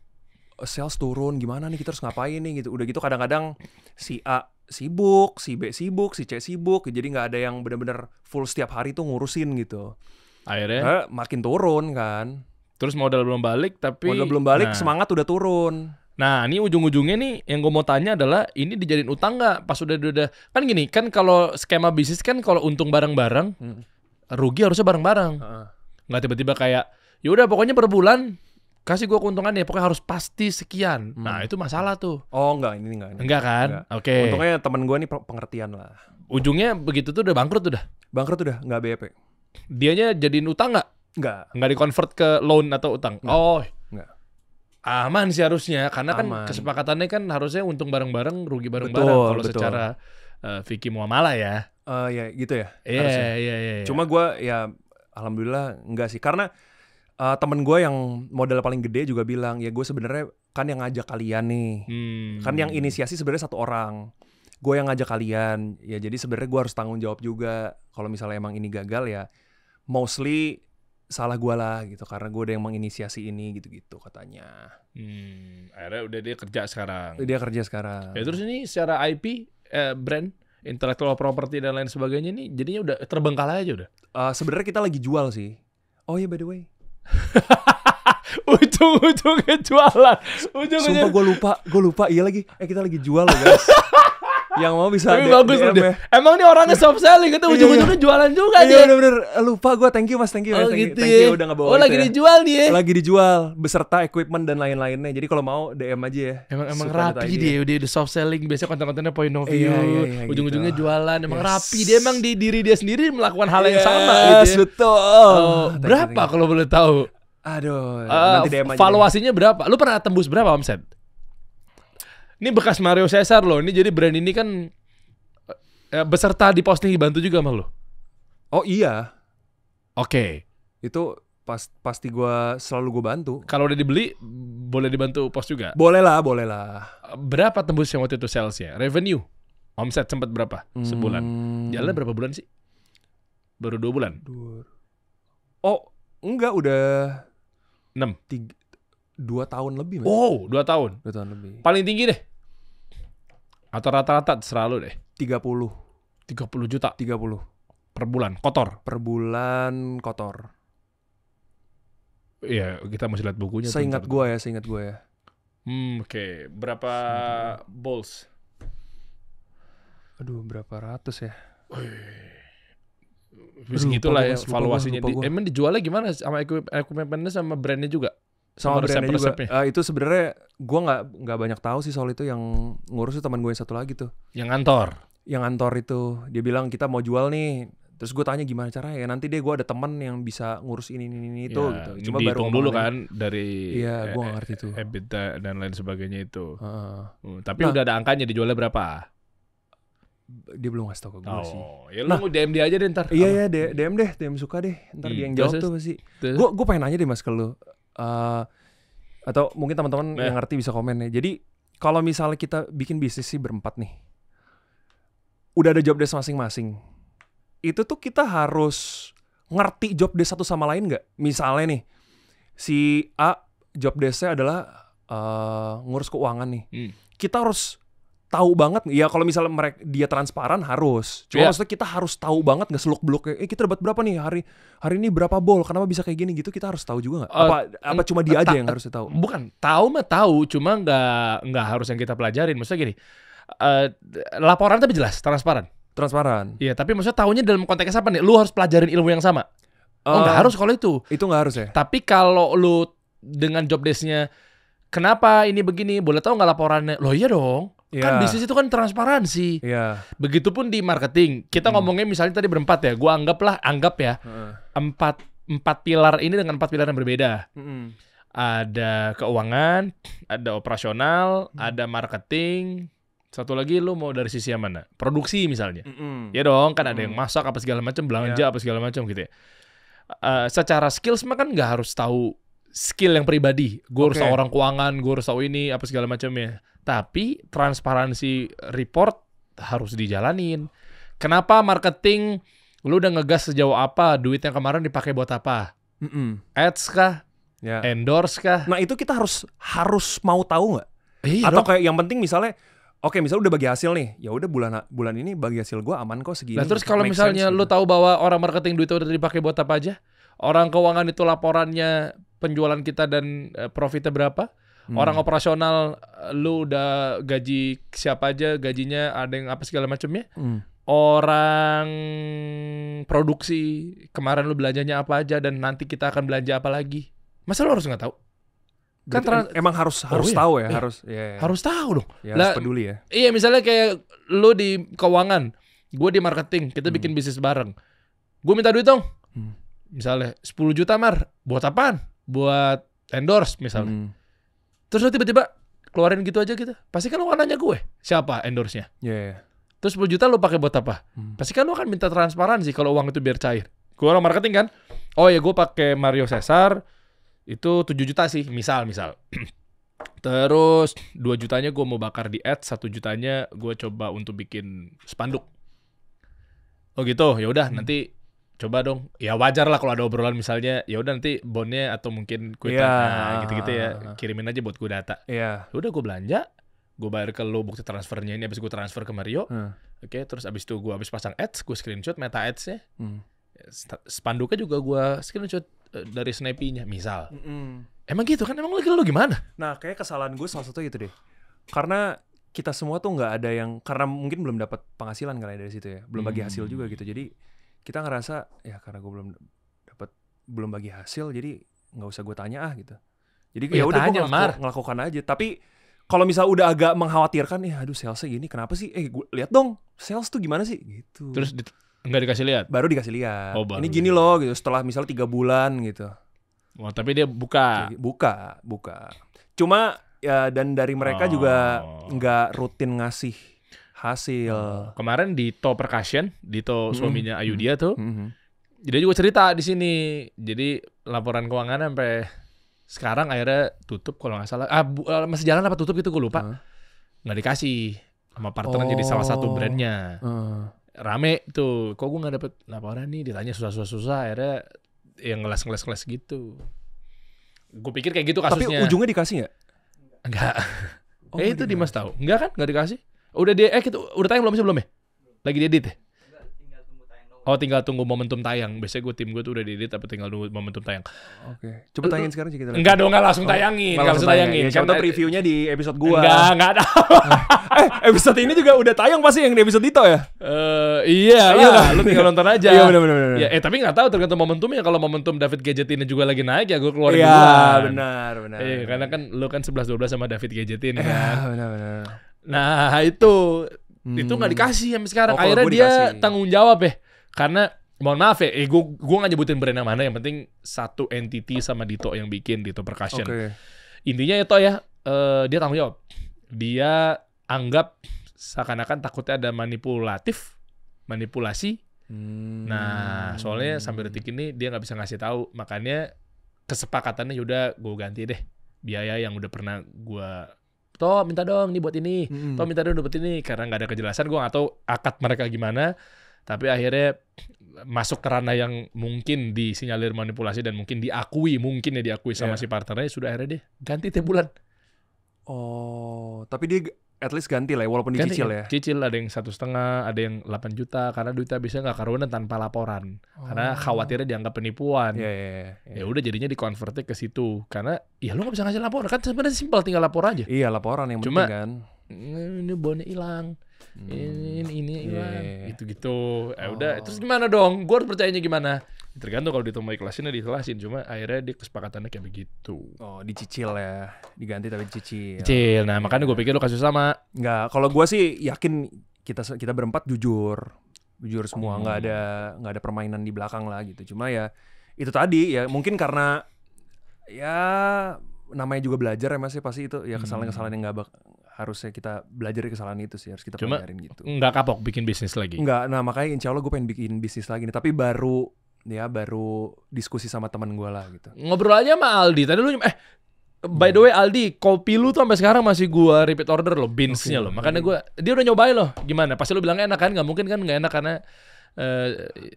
sales turun, gimana nih, kita harus ngapain nih gitu. Udah gitu kadang-kadang si A sibuk, si B sibuk, si C sibuk. Jadi nggak ada yang benar-benar full setiap hari tuh ngurusin gitu. Akhirnya makin turun kan. Terus modal belum balik, tapi modal belum balik, semangat udah turun. Nah, ini ujung-ujungnya nih yang gue mau tanya adalah ini dijadiin utang nggak? Pas udah kan gini, kan kalau skema bisnis kan kalau untung bareng-bareng, rugi harusnya bareng-bareng. Nggak tiba-tiba kayak ya udah pokoknya per bulan kasih gue keuntungan ya, pokoknya harus pasti sekian. Nah, itu masalah tuh. Oh, enggak, ini enggak. Enggak kan? Oke. Untungnya temen gue nih pengertian lah. Ujungnya begitu tuh udah bangkrut udah. Bangkrut udah, enggak BEP. Dianya jadiin utang nggak? Enggak. Nggak di-convert ke loan atau utang? Enggak. Oh. Enggak. Aman sih harusnya, karena kan kesepakatannya kan harusnya untung bareng-bareng, rugi bareng-bareng kalau secara fikih muamalah ya. Ya gitu ya. Iya. Cuma gue ya alhamdulillah enggak sih, karena temen gue yang modal paling gede juga bilang ya gue sebenarnya kan yang ngajak kalian nih. Kan yang inisiasi sebenarnya satu orang. Gue yang ngajak kalian. Ya jadi sebenarnya gue harus tanggung jawab juga. Kalau misalnya emang ini gagal ya mostly salah gue lah gitu, karena gue udah yang menginisiasi ini gitu-gitu katanya. Akhirnya udah dia kerja sekarang. Dia kerja sekarang. Ya terus ini secara IP, brand, intellectual property dan lain sebagainya nih jadinya udah terbengkalai aja udah. Sebenarnya kita lagi jual sih. Oh iya, by the way. Ujung-ujungnya jualan. Sumpah gue lupa. Iya lagi. Kita lagi jual loh guys. Yang mau bisa tapi bagus loh dia. Emang nih orangnya soft selling gitu, ujung-ujungnya jualan juga Iya dia. bener-bener lupa gue. Thank you mas, thank you. Gitu thank you udah ngebawa. lagi dijual nih. Lagi dijual beserta equipment dan lain-lainnya. Jadi kalau mau DM aja ya. Emang rapi dia, udah soft selling. Biasanya konten-kontennya point of view. Iya, ujung-ujungnya jualan. Emang rapi dia, emang di diri dia sendiri melakukan hal yang sama gitu. Betul. Berapa kalau boleh tahu? Aduh, nanti DM aja. Valuasinya berapa? Lu pernah tembus berapa omset? Ini bekas Mario Cesar loh. Ini jadi brand ini kan beserta di posting dibantu juga sama lo? Oh iya. Oke. Itu pasti selalu gue bantu. Kalau udah dibeli, boleh dibantu post juga? Boleh lah. Berapa tembus yang waktu itu salesnya? Revenue? Omset sempat berapa sebulan? Jalan berapa bulan sih? Baru 2 bulan? Oh, enggak, udah 6? 2 tahun lebih. Mas. Oh, 2 tahun? 2 tahun lebih. Paling tinggi deh? Atau rata-rata terserah lu deh? 30 juta? 30 per bulan, kotor? Per bulan kotor. Iya, kita masih lihat bukunya. Seingat gue ya. Oke. Berapa bowls? Aduh, berapa ratus ya? Segitulah ya valuasinya. Emang dijualnya gimana sama equipment-nya sama brandnya juga? Sama brandnya juga. Itu sebenarnya gue nggak banyak tahu sih soal itu. Yang ngurus itu teman gue yang satu lagi tuh. Yang ngantor itu. Dia bilang kita mau jual nih. Terus gue tanya gimana caranya ya. Nanti gue ada teman yang bisa ngurus ini itu ya, gitu. Cuma baru dulu kan dari gue gak ngerti tuh. EBITDA dan lain sebagainya itu. Tapi udah ada angkanya, dijualnya berapa? Dia belum ngasih tau ke gue sih. Ya lu DM dia aja deh ntar. Iya DM suka deh. Ntar dia yang jawab tuh pasti. Gue pengen nanya deh mas ke lu. Atau mungkin teman-teman yang ngerti bisa komen ya. Jadi kalau misalnya kita bikin bisnis sih berempat nih, udah ada job desk masing-masing. Itu tuh kita harus ngerti job desk satu sama lain nggak? Misalnya nih, si A job desk-nya adalah ngurus keuangan nih. Kita harus tahu banget. Ya kalau misalnya dia transparan harus. Cuma maksudnya kita harus tahu banget nggak seluk-beluk kayak kita dapat berapa nih hari ini berapa ball, kenapa bisa kayak gini gitu, kita harus tahu juga nggak? Apa cuma dia aja yang harus tahu? Bukan, tahu mah tahu, cuma nggak harus yang kita pelajarin. Maksudnya gini, laporan tapi jelas, transparan. Iya, tapi maksudnya tahunya dalam konteks apa nih? Lu harus pelajarin ilmu yang sama. Nggak harus kalau itu. Itu nggak harus ya? Tapi kalau lu dengan job desk-nya, kenapa ini begini, boleh tahu nggak laporannya? Loh iya dong. Kan bisnis itu kan transparansi. Begitupun di marketing. Kita ngomongnya misalnya tadi berempat ya. Gua anggap ya. Empat pilar ini dengan 4 pilar yang berbeda. Ada keuangan, ada operasional, ada marketing. Satu lagi lu mau dari sisi yang mana? Produksi misalnya. Ya dong, kan ada yang masak apa segala macam, belanja apa segala macam gitu ya. Secara skills mah kan nggak harus tahu skill yang pribadi. Gue harus tahu orang keuangan, gue harus tahu ini apa segala macamnya. Tapi transparansi report harus dijalanin. Kenapa marketing lu udah ngegas sejauh apa, duit yang kemarin dipakai buat apa? Ads kah? Endorse kah? Nah itu kita harus mau tahu nggak? dong. Atau kayak yang penting misalnya, misalnya udah bagi hasil nih, ya udah bulan ini bagi hasil gue aman kok segini. Nah terus kalau misalnya lu tahu bahwa orang marketing duitnya udah dipakai buat apa aja, orang keuangan itu laporannya penjualan kita dan profitnya berapa, orang operasional lu udah gaji siapa aja, gajinya ada yang apa segala macamnya, orang produksi kemarin lu belanjanya apa aja dan nanti kita akan belanja apa lagi, masa lu harus nggak tahu? Kan emang harus tahu ya, harus tahu dong. Harus peduli ya. Iya, misalnya kayak lu di keuangan, gue di marketing, kita bikin bisnis bareng. Gue minta duit dong. Misalnya 10 juta Mar, buat apaan? Buat endorse misalnya. Terus lu tiba-tiba keluarin gitu aja gitu. Pasti kan lu akan nanya gue, siapa endorse-nya? Terus 10 juta lu pakai buat apa? Pasti kan lu akan minta transparansi kalau uang itu biar cair. Gue orang marketing kan. Oh ya, gue pakai Mario Cesar. Itu 7 juta sih, misal. Terus 2 jutanya gue mau bakar di ads, 1 jutanya gue coba untuk bikin spanduk. Oh gitu, ya udah nanti coba dong. Ya wajar lah kalau ada obrolan misalnya, ya udah nanti bonnya atau mungkin kuitan gitu-gitu ya, kirimin aja buat gue data. Udah gue belanja, gue bayar ke lo bukti transfernya ini, abis gue transfer ke Mario. Oke, terus abis itu gue pasang ads, gue screenshot meta ads-nya. Spanduknya juga gue screenshot dari Snappy-nya misal. Emang gitu kan? Emang lu gimana? Nah, kayak kesalahan gue salah satu itu deh. Karena kita semua tuh nggak ada yang, karena mungkin belum dapat penghasilan kali dari situ ya, belum bagi hasil juga gitu. Jadi kita ngerasa ya karena gue belum bagi hasil, jadi nggak usah gue tanya gitu. Jadi ya udah gue ngelakukan aja. Tapi kalau misal udah agak mengkhawatirkan, aduh salesnya gini, kenapa sih? Gue lihat dong, sales tuh gimana sih? Gitu. Terus nggak dikasih lihat? Baru dikasih lihat. Ini gini loh gitu. Setelah misalnya 3 bulan gitu. Wah, tapi dia buka. Cuma ya, dan dari mereka juga nggak rutin ngasih hasil. Kemarin Dito Percussion, Dito suaminya Ayudhya tuh, dia juga cerita di sini. Jadi laporan keuangan sampai sekarang akhirnya tutup kalau nggak salah. Masih jalan apa tutup gitu gue lupa. Nggak dikasih sama partner jadi salah satu brandnya. Rame tuh, kok gue nggak dapet laporan nih, ditanya susah akhirnya yang ngeles gitu. Gue pikir kayak gitu kasusnya. Tapi ujungnya dikasih nggak? Enggak. Itu Dimas tahu. Enggak kan? Nggak dikasih. Udah kita udah tayang belum ya? Lagi diedit ya? Tinggal tunggu momentum tayang. Biasanya tim gue tuh udah diedit tapi tinggal nunggu momentum tayang. Oke. Coba tayangin sekarang sih kita. Enggak dong, enggak langsung tayangin. Enggak langsung tayangin. Contoh previewnya di episode gua. Enggak ada. Episode ini juga udah tayang pasti yang di episode Dito ya? Iya. Lu tinggal nonton aja. Iya benar. Ya, tapi enggak tahu tergantung momentumnya. Kalau momentum David Gadgetin juga lagi naik ya gue keluarin duluan. Iya, benar. Iya, karena kan lu kan 11-12 sama David Gadgetin kan. Iya, benar. Nah, itu enggak dikasih sampai sekarang. Akhirnya dia tanggung jawab ya. Karena mohon maaf ya, gue nggak nyebutin brand yang mana, yang penting satu entity sama Dito yang bikin, Dito Percussion. Intinya itu ya, dia tanggung jawab. Dia anggap seakan-akan takutnya ada manipulasi. Nah, soalnya sampai detik ini dia nggak bisa ngasih tahu, makanya kesepakatannya yaudah gue ganti deh biaya yang udah pernah gue minta dong nih buat ini, minta dong buat ini, karena nggak ada kejelasan, gue nggak tahu akad mereka gimana. Tapi akhirnya masuk ke ranah yang mungkin disinyalir manipulasi dan mungkin diakui sama si partnernya, sudah akhirnya dia ganti tiap bulan. Tapi dia at least ganti lah ya, walaupun Ganti, dicicil ya. Cicil ada yang 1,5, ada yang 8 juta karena duitnya bisa nggak karuan tanpa laporan. Karena khawatirnya dianggap penipuan. Iya. Ya udah jadinya dikonvertnya ke situ. Karena ya lu nggak bisa ngasih laporan, kan sebenarnya simpel tinggal lapor aja. Iya, laporan yang Cuma, penting kan. Ini bonnya hilang. Ini hilang. Iya. Gitu-gitu. Udah, terus gimana dong? Gue harus percayanya gimana? Tergantung kalau dia mau ikhlasin ya diikhlasin. Cuma akhirnya dia kesepakatannya kayak begitu. Oh, dicicil ya. Diganti tapi dicicil. Kecil. Nah, makanya gue pikir lu kasus sama. Enggak, kalau gue sih yakin kita berempat jujur semua, nggak ada permainan di belakang lah gitu. Cuma ya itu tadi ya mungkin karena ya namanya juga belajar ya Mas, pasti itu ya kesalahan-kesalahan yang nggak harusnya kita belajar dari kesalahan itu sih, harus kita pelajarin gitu. Nggak kapok bikin bisnis lagi. Nggak, nah makanya insya Allah gue pengen bikin bisnis lagi nih, tapi baru diskusi sama teman gue lah gitu. Ngobrol aja sama Aldi. Tadi lu by the way Aldi, kopi lu tuh sampai sekarang masih gua repeat order loh, beans-nya loh. Makanya dia udah nyobain loh. Gimana? Pasti lu bilang enak kan? Nggak mungkin kan nggak enak karena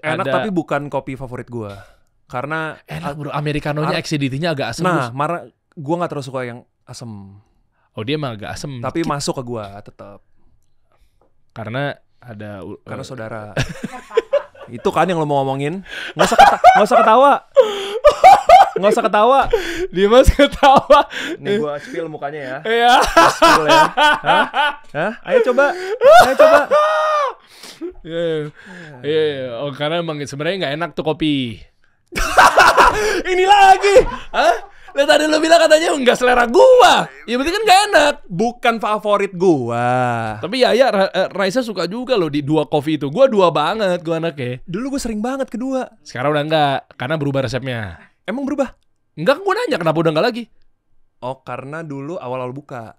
enak tapi bukan kopi favorit gua. Karena enak bro, americanonya acidity-nya agak asam. Nah, gua nggak terlalu suka yang asam. Oh, dia mah agak asam. Tapi masuk ke gua tetap. Karena ada karena saudara. Itu kan yang lo mau ngomongin. Nggak usah ketawa. Nggak usah ketawa. Dia mas ketawa. Nih gua spill mukanya ya. Iya. Spill ya. Hah? Ayo coba. Iya. Oh, karena emang sebenarnya nggak enak tuh kopi. Ini lagi. Hah? Lah tadi lu bilang katanya nggak selera gua. Ya berarti kan nggak enak. Bukan favorit gua. Tapi ya Raisa suka juga loh di 2 kopi itu. Gua 2 banget gua anaknya. Dulu gua sering banget kedua. Sekarang udah enggak, karena berubah resepnya. Emang berubah? Enggak, gua nanya kenapa udah enggak lagi. Oh, karena dulu awal-awal buka.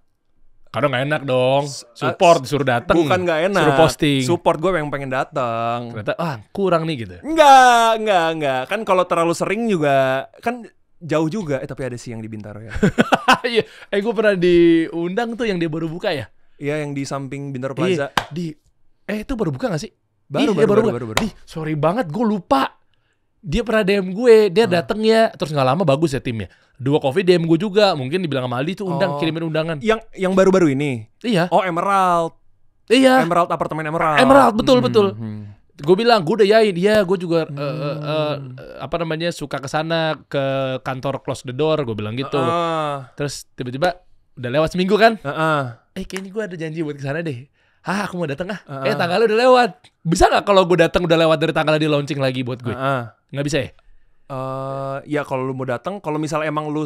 Karena nggak enak dong. Support disuruh datang. Bukan nggak enak. Suruh posting. Support gue yang pengen datang. Ternyata kurang nih gitu. Enggak. Kan kalau terlalu sering juga kan jauh juga. Tapi ada sih yang di Bintaro ya. Iya. Gue pernah diundang tuh yang dia baru buka ya. Iya, yang di samping Bintaro Plaza. Itu baru buka gak sih? Baru. Sorry banget, gue lupa. Dia pernah DM gue, dia dateng ya, terus nggak lama bagus ya timnya. 2 coffee DM gue juga, mungkin dibilang sama Aldi tuh kirimin undangan. Yang baru-baru ini? Iya. Oh, Emerald. Iya. Apartemen Emerald. Emerald, betul. Gue bilang, gue udah yain, iya gue juga suka kesana ke kantor Close the Door, gue bilang gitu. Terus tiba-tiba udah lewat seminggu kan? Kayaknya gue ada janji buat kesana deh. Aku mau datang tanggalnya udah lewat. Bisa nggak kalau gue datang udah lewat dari tanggalnya di launching lagi buat gue? Nggak bisa ya? Ya kalau lu mau datang, kalau misalnya emang lu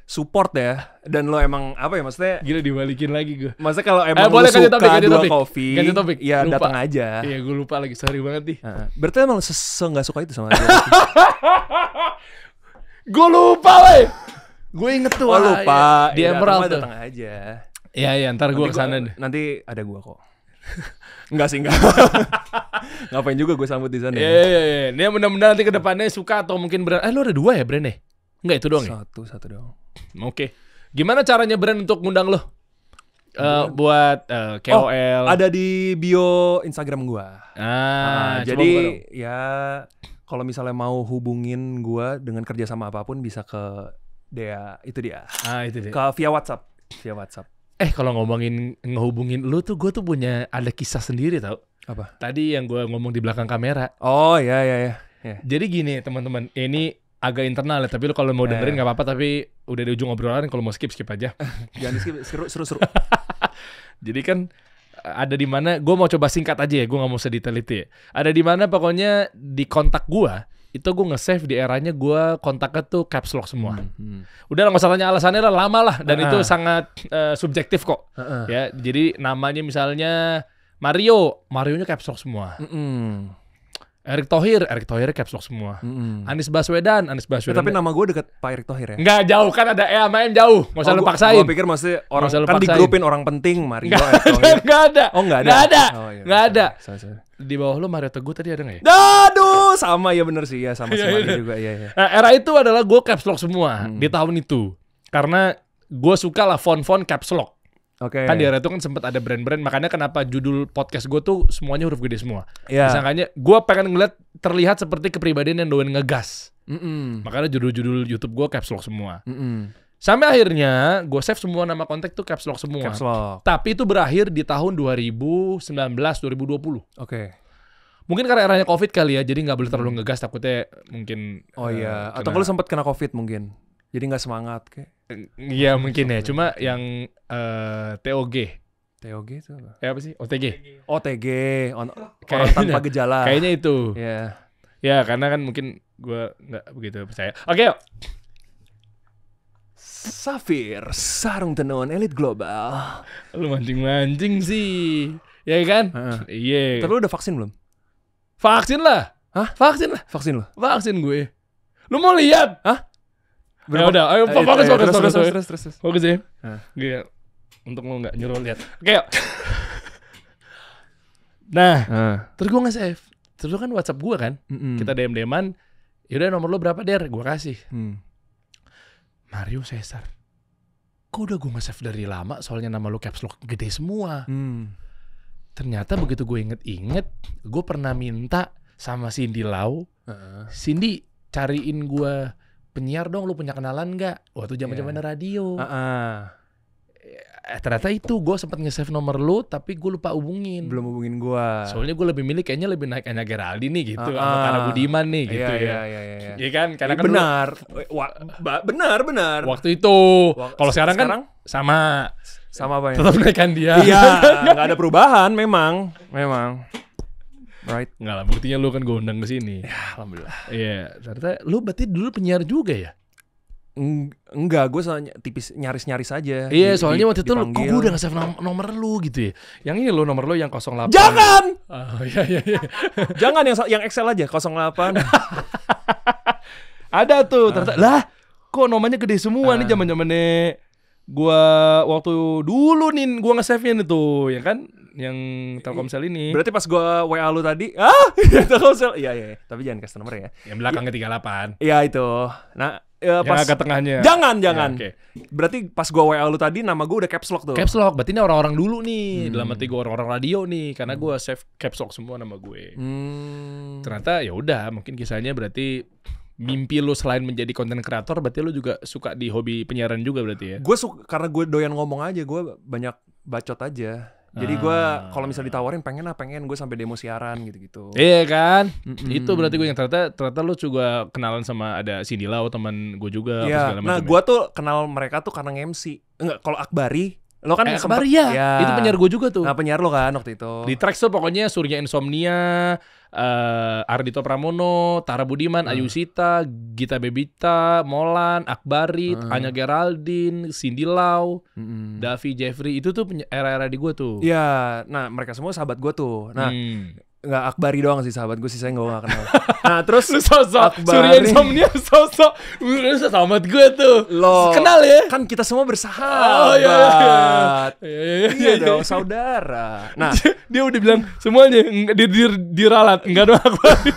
support ya, dan lu emang apa ya maksudnya? Gila dibalikin lagi gue. Maksudnya kalau emang lu suka dua kopi, ya datang aja. Iya, gue lupa lagi, sorry banget nih. Berarti emang nggak suka itu sama dia? Gue lupa lah. Gue inget tuh. Oh lupa. Di Emerald tuh. Datang aja. Iya, ntar gue kesana deh. Nanti ada gue kok. Enggak sih, enggak. Ngapain juga gue sambut di sana. Iya. Ini mudah-mudahan nanti ke depannya suka atau mungkin brand. Lu ada 2 ya brandnya? Enggak, itu doang ya? Satu doang. Oke. Gimana caranya brand untuk ngundang lo? Buat KOL. Ada di bio Instagram gue. Jadi ya kalau misalnya mau hubungin gue dengan kerjasama apapun bisa ke itu dia. Itu dia. Via WhatsApp. Kalau ngomongin ngehubungin lu tuh, gue tuh punya ada kisah sendiri tau. Apa? Tadi yang gue ngomong di belakang kamera. Oh ya. Jadi gini teman-teman, ini agak internal ya, tapi lu kalau mau dengerin nggak apa-apa, tapi udah di ujung obrolan, kalau mau skip aja. Jangan di skip, seru. Jadi kan ada di mana, gue mau coba singkat aja ya, gue nggak mau sedetail itu ya. Ada di mana pokoknya di kontak gue itu gue nge-save di eranya gue kontaknya tuh caps lock semua. Udah lah, nggak usah tanya alasannya lah, lama lah, dan itu sangat subjektif kok. Ya, jadi namanya misalnya Marionya caps lock semua. Erick Thohir caps lock semua. Anies Baswedan. Tapi nama gue deket Pak Erick Thohir ya? Nggak jauh, kan ada E sama M jauh. Nggak usah lu paksain. Gue pikir maksudnya orang kan digrupin orang penting, Mario Erick Thohir. Nggak ada. Oh nggak ada? Nggak ada. Di bawah lu Mario Teguh tadi ada nggak ya? Aduh, sama ya bener sih ya, sama si Mario juga ya. Nah, era itu adalah gue caps lock semua di tahun itu. Karena gue suka lah font caps lock. Kan di era itu kan sempat ada brand-brand, makanya kenapa judul podcast gue tuh semuanya huruf gede semua. Disangkanya gue pengen ngeliat terlihat seperti kepribadian yang doyan ngegas. Makanya judul-judul YouTube gue caps lock semua. Sampai akhirnya gue save semua nama kontak tuh caps lock semua. Caps lock. Tapi itu berakhir di tahun 2019 2020. Oke. Mungkin karena eranya Covid kali ya, jadi nggak boleh terlalu ngegas, takutnya mungkin. Oh iya, atau kalau sempat kena Covid mungkin. Jadi nggak semangat kayak. Iya mungkin ya, cuma yang TOG. TOG itu apa? Apa sih? OTG. OTG, orang tanpa gejala. Kayaknya itu. Iya. Ya karena kan mungkin gue nggak begitu percaya. Oke, yuk. Safir, sarung tenun elit global. Lu mancing-mancing sih. Ya kan? Iya. Tapi lu udah vaksin belum? Vaksin lah. Hah? Vaksin lah. Vaksin lu? Vaksin gue. Lu mau lihat? Hah? Ya udah, ayo fokus. Terus. Fokus ya. Gue untuk lu nggak nyuruh lihat. Oke. Yuk. Nah, terus gue nge-save. Terus lu kan WhatsApp gue kan. Kita DM-DM-an. Yaudah nomor lu berapa Der? Gue kasih. Mario Cesar. Kok udah gue nge-save dari lama, soalnya nama lu caps lock gede semua. Ternyata begitu gue inget-inget, gue pernah minta sama Cindy Lau. Cindy, cariin gue penyiar dong, lu punya kenalan gak? Waktu zaman-zaman radio. Ternyata itu gue sempat nge-save nomor lu, tapi gue lupa hubungin. Belum hubungin gue. Soalnya gue lebih milih, kayaknya lebih naik Anya Geraldine nih gitu, sama Kara Budiman nih gitu ya. Iya kan? Karena kan benar. Benar. Waktu itu. Kalau sekarang kan sama apa ya? Tetap naikkan dia. Iya, nggak ada perubahan memang. Right. Nggak lah, buktinya lu kan gue undang ke sini. Ya, alhamdulillah. Iya, ternyata lu berarti dulu penyiar juga ya? Enggak, gue soalnya tipis nyaris-nyaris aja. Iya, soalnya waktu itu kok gue udah nge-save nomor lu gitu ya. Yang ini lo nomor lu yang 08. Jangan! Oh iya. Jangan yang Excel aja 08. Ada tuh, ternyata lah kok nomornya gede semua nih zaman-zamannya gua waktu dulu nih gua nge-save-nya nih tuh, ya kan? Yang Telkomsel ini. Berarti pas gua WA lu tadi, Telkomsel. Iya. Tapi jangan kasih nomor ya. Yang belakangnya 38. Iya itu. Nah, yang agak tengahnya. Jangan. Ya, okay. Berarti pas gua WA lu tadi nama gua udah caps lock tuh. Caps lock. Berarti ini orang-orang dulu nih. Dalam hati gua orang-orang radio nih, karena gua save caps lock semua nama gue. Ternyata ya udah, mungkin kisahnya berarti mimpi lu selain menjadi konten kreator, berarti lu juga suka di hobi penyiaran juga berarti ya? Gue suka karena gue doyan ngomong aja, gue banyak bacot aja. Jadi gue kalau misalnya ditawarin pengen gue sampai demo siaran gitu-gitu. Iya kan? Itu berarti gue yang ternyata lu juga kenalan sama ada Cindy Lau, teman gue juga. Iya. Nah gue tuh kenal mereka tuh karena MC. Enggak, kalau Akbari, lo kan Akbari ya. Itu penyiar gue juga tuh. Nah penyiar lo kan waktu itu. Di Trax tuh pokoknya Surya Insomnia, Ardhito Pramono, Tara Budiman, Ayu Sita, Gita Bebita, Molan, Akbari, Anya Geraldine, Cindy Lau, Davi Jeffrey, itu tuh era-era di gue tuh. Iya, nah mereka semua sahabat gue tuh. Nah, nggak Akbari doang sih sahabat gue, sisanya gue gak kenal. Nah terus sosok Surya Insomnia, sosok sahabat gue tuh. Loh, kenal ya? Kan kita semua bersahabat. Iya dong, saudara. Nah dia udah bilang semuanya diralat, enggak doang Akbari.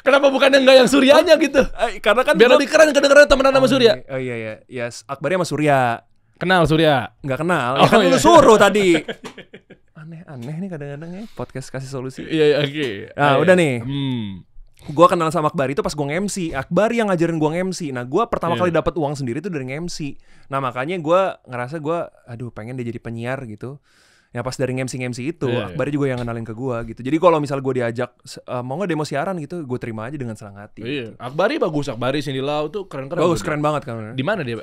Kenapa bukannya enggak yang Suryanya gitu? Karena kan biar lebih keren kedengeran temenan sama Surya. Oh iya. Yes, Akbari sama Surya. Kenal Surya? Nggak kenal. Ya kan lu suruh tadi. Aneh nih kadang-kadang ya podcast kasih solusi. Iya, oke. Nah, udah nih. Gua kenal sama Akbari itu pas gua nge-MC. Akbari yang ngajarin gua nge-MC. Nah, gua pertama kali dapat uang sendiri itu dari nge-MC. Nah, makanya gua ngerasa pengen dia jadi penyiar gitu. Ya pas dari nge-MC itu, Akbari juga yang kenalin ke gua gitu. Jadi kalau misal gua diajak mau nggak demo siaran gitu, gua terima aja dengan senang hati. Iya. Gitu. Akbari bagus, Akbari Cindy Lau tuh keren-keren. Bagus, keren banget kan. Di mana dia?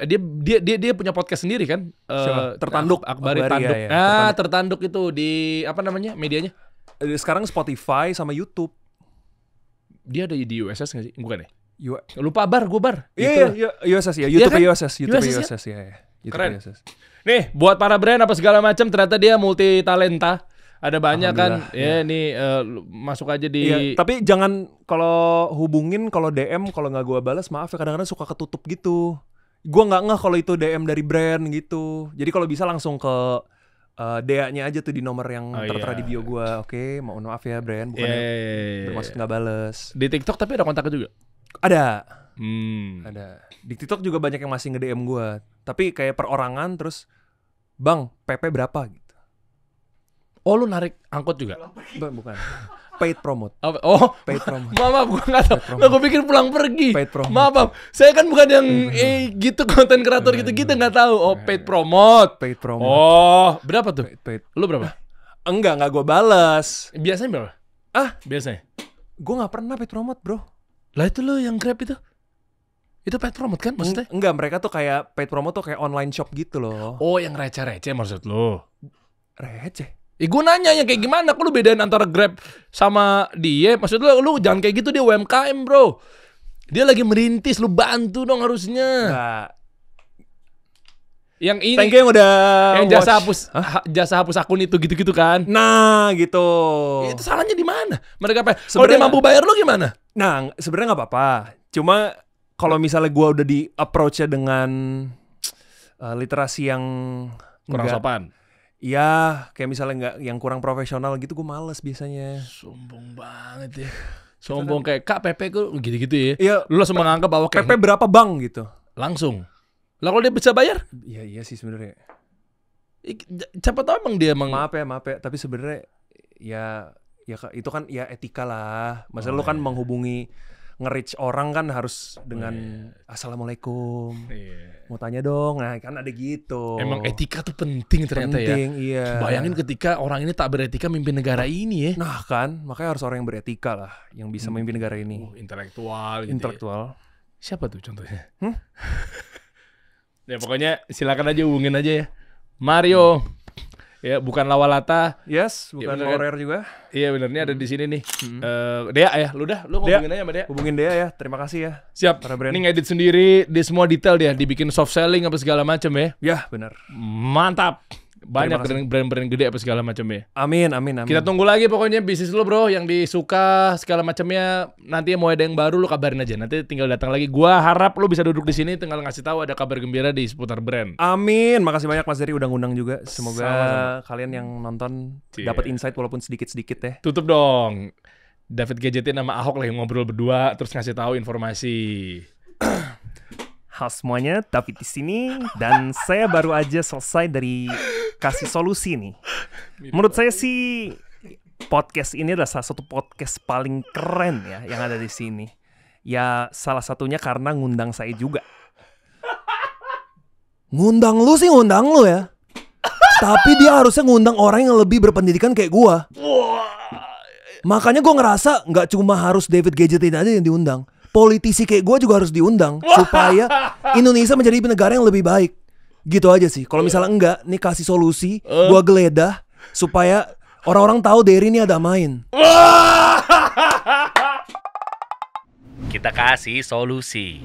Dia punya podcast sendiri kan? Tertanduk. Akbari Tanduk. Ya. Tertanduk itu di apa namanya? Medianya? Sekarang Spotify sama YouTube. Dia ada di USS nggak sih? Bukan ya? Lupa gue bar. Iya, USS ya. YouTube USS ya. Keren. Nih, buat para brand apa segala macam, ternyata dia multi talenta. Ada banyak kan. Ya, nih masuk aja di. Iya, tapi jangan kalau hubungin, kalau DM, kalau nggak gue balas, maaf ya kadang-kadang suka ketutup gitu. Gue nggak ngeh kalau itu DM dari brand gitu. Jadi kalau bisa langsung ke DA-nya aja tuh di nomor yang tertera di bio gue. Oke, mohon maaf ya brand, bukannya bermaksud nggak bales. Di TikTok tapi ada kontaknya juga? Ada. Ada. Di TikTok juga banyak yang masih nge-DM gue. Tapi kayak perorangan terus, Bang, PP berapa gitu. Oh, lu narik angkot juga? Bukan. paid promote. Apa? Oh, Paid promote. maaf, gue nggak tahu. Nah, gue pikir pulang pergi. Paid promote. Maaf. Saya kan bukan yang gitu konten kreator gitu nggak tahu. Oh, paid promote. Paid promote. Oh, berapa tuh? Paid. Lu berapa? Enggak gue bales. Biasanya berapa? Biasanya. Gue nggak pernah paid promote, bro. Lah itu lo yang Grab itu? Itu paid promote kan maksudnya? Enggak, mereka tuh kayak paid promote tuh kayak online shop gitu loh. Oh, yang receh-receh maksud lo? Receh. Gue nanya yang kayak gimana? Kok lu bedain antara Grab sama dia? Maksud lu jangan kayak gitu, dia UMKM bro. Dia lagi merintis, lu bantu dong harusnya. Enggak. Yang ini Thank you yang udah yang jasa hapus akun itu gitu-gitu kan? Nah gitu. Itu salahnya di mana? Mereka kalau dia mampu bayar lu gimana? Nah sebenarnya nggak apa-apa. Cuma kalau misalnya gue udah di approach-nya dengan literasi yang Kurang sopan. Iya, kayak misalnya nggak yang kurang profesional gitu, gue males biasanya. Sombong banget ya. Sombong kayak Kak PP gue gitu-gitu ya. Iya. Lu langsung menganggap bahwa kayak PP berapa bang gitu? langsung. Lah kalau dia bisa bayar? Iya sih sebenarnya. Siapa tahu emang dia Maaf ya, tapi sebenarnya ya itu kan ya etika lah. Masa lu kan menghubungi nge-reach orang kan harus dengan assalamualaikum. Mau tanya dong, nah kan ada gitu. Emang etika tuh penting ternyata ya. Iya. Bayangin ketika orang ini tak beretika mimpin negara ini ya. Nah kan, makanya harus orang yang beretika lah, yang bisa memimpin negara ini. Intelektual gitu. Intelektual. Siapa tuh contohnya? Ya pokoknya silakan aja hubungin aja ya. Mario. Ya bukan Lawalata. Yes, bukan ya, Lorer juga. Iya bener, ini ada di sini nih. Dea ya, lu ngomongin aja sama Dea. Hubungin Dea ya, terima kasih ya. Siap. Ini ngedit sendiri, di semua detail dia, dibikin soft selling apa segala macam ya. Ya benar. Mantap. Banyak brand-brand gede apa segala macam ya. Amin. Kita tunggu lagi pokoknya bisnis lu bro, yang disuka segala macamnya. Nanti mau ada yang baru lu kabarin aja. Nanti tinggal datang lagi. Gua harap lu bisa duduk di sini, tinggal ngasih tahu ada kabar gembira di seputar brand. Amin. Makasih banyak Mas Dery udah ngundang juga. Semoga sama-sama. kalian yang nonton dapat insight walaupun sedikit-sedikit ya. Tutup dong. David gadgetin sama Ahok lagi ngobrol berdua terus ngasih tahu informasi. Halo semuanya, David di sini dan saya baru aja selesai dari kasih solusi nih. Menurut saya sih podcast ini adalah salah satu podcast paling keren ya yang ada di sini. Ya salah satunya karena ngundang saya juga. Ngundang lu sih ngundang lu ya. Tapi dia harusnya ngundang orang yang lebih berpendidikan kayak gua. Makanya gua ngerasa nggak cuma harus David Gadgetin aja yang diundang. Politisi kayak gue juga harus diundang supaya Indonesia menjadi negara yang lebih baik. Gitu aja sih. Kalau misalnya enggak, nih kasih solusi, gue geledah supaya orang-orang tahu Dery ini ada main. Kita kasih solusi.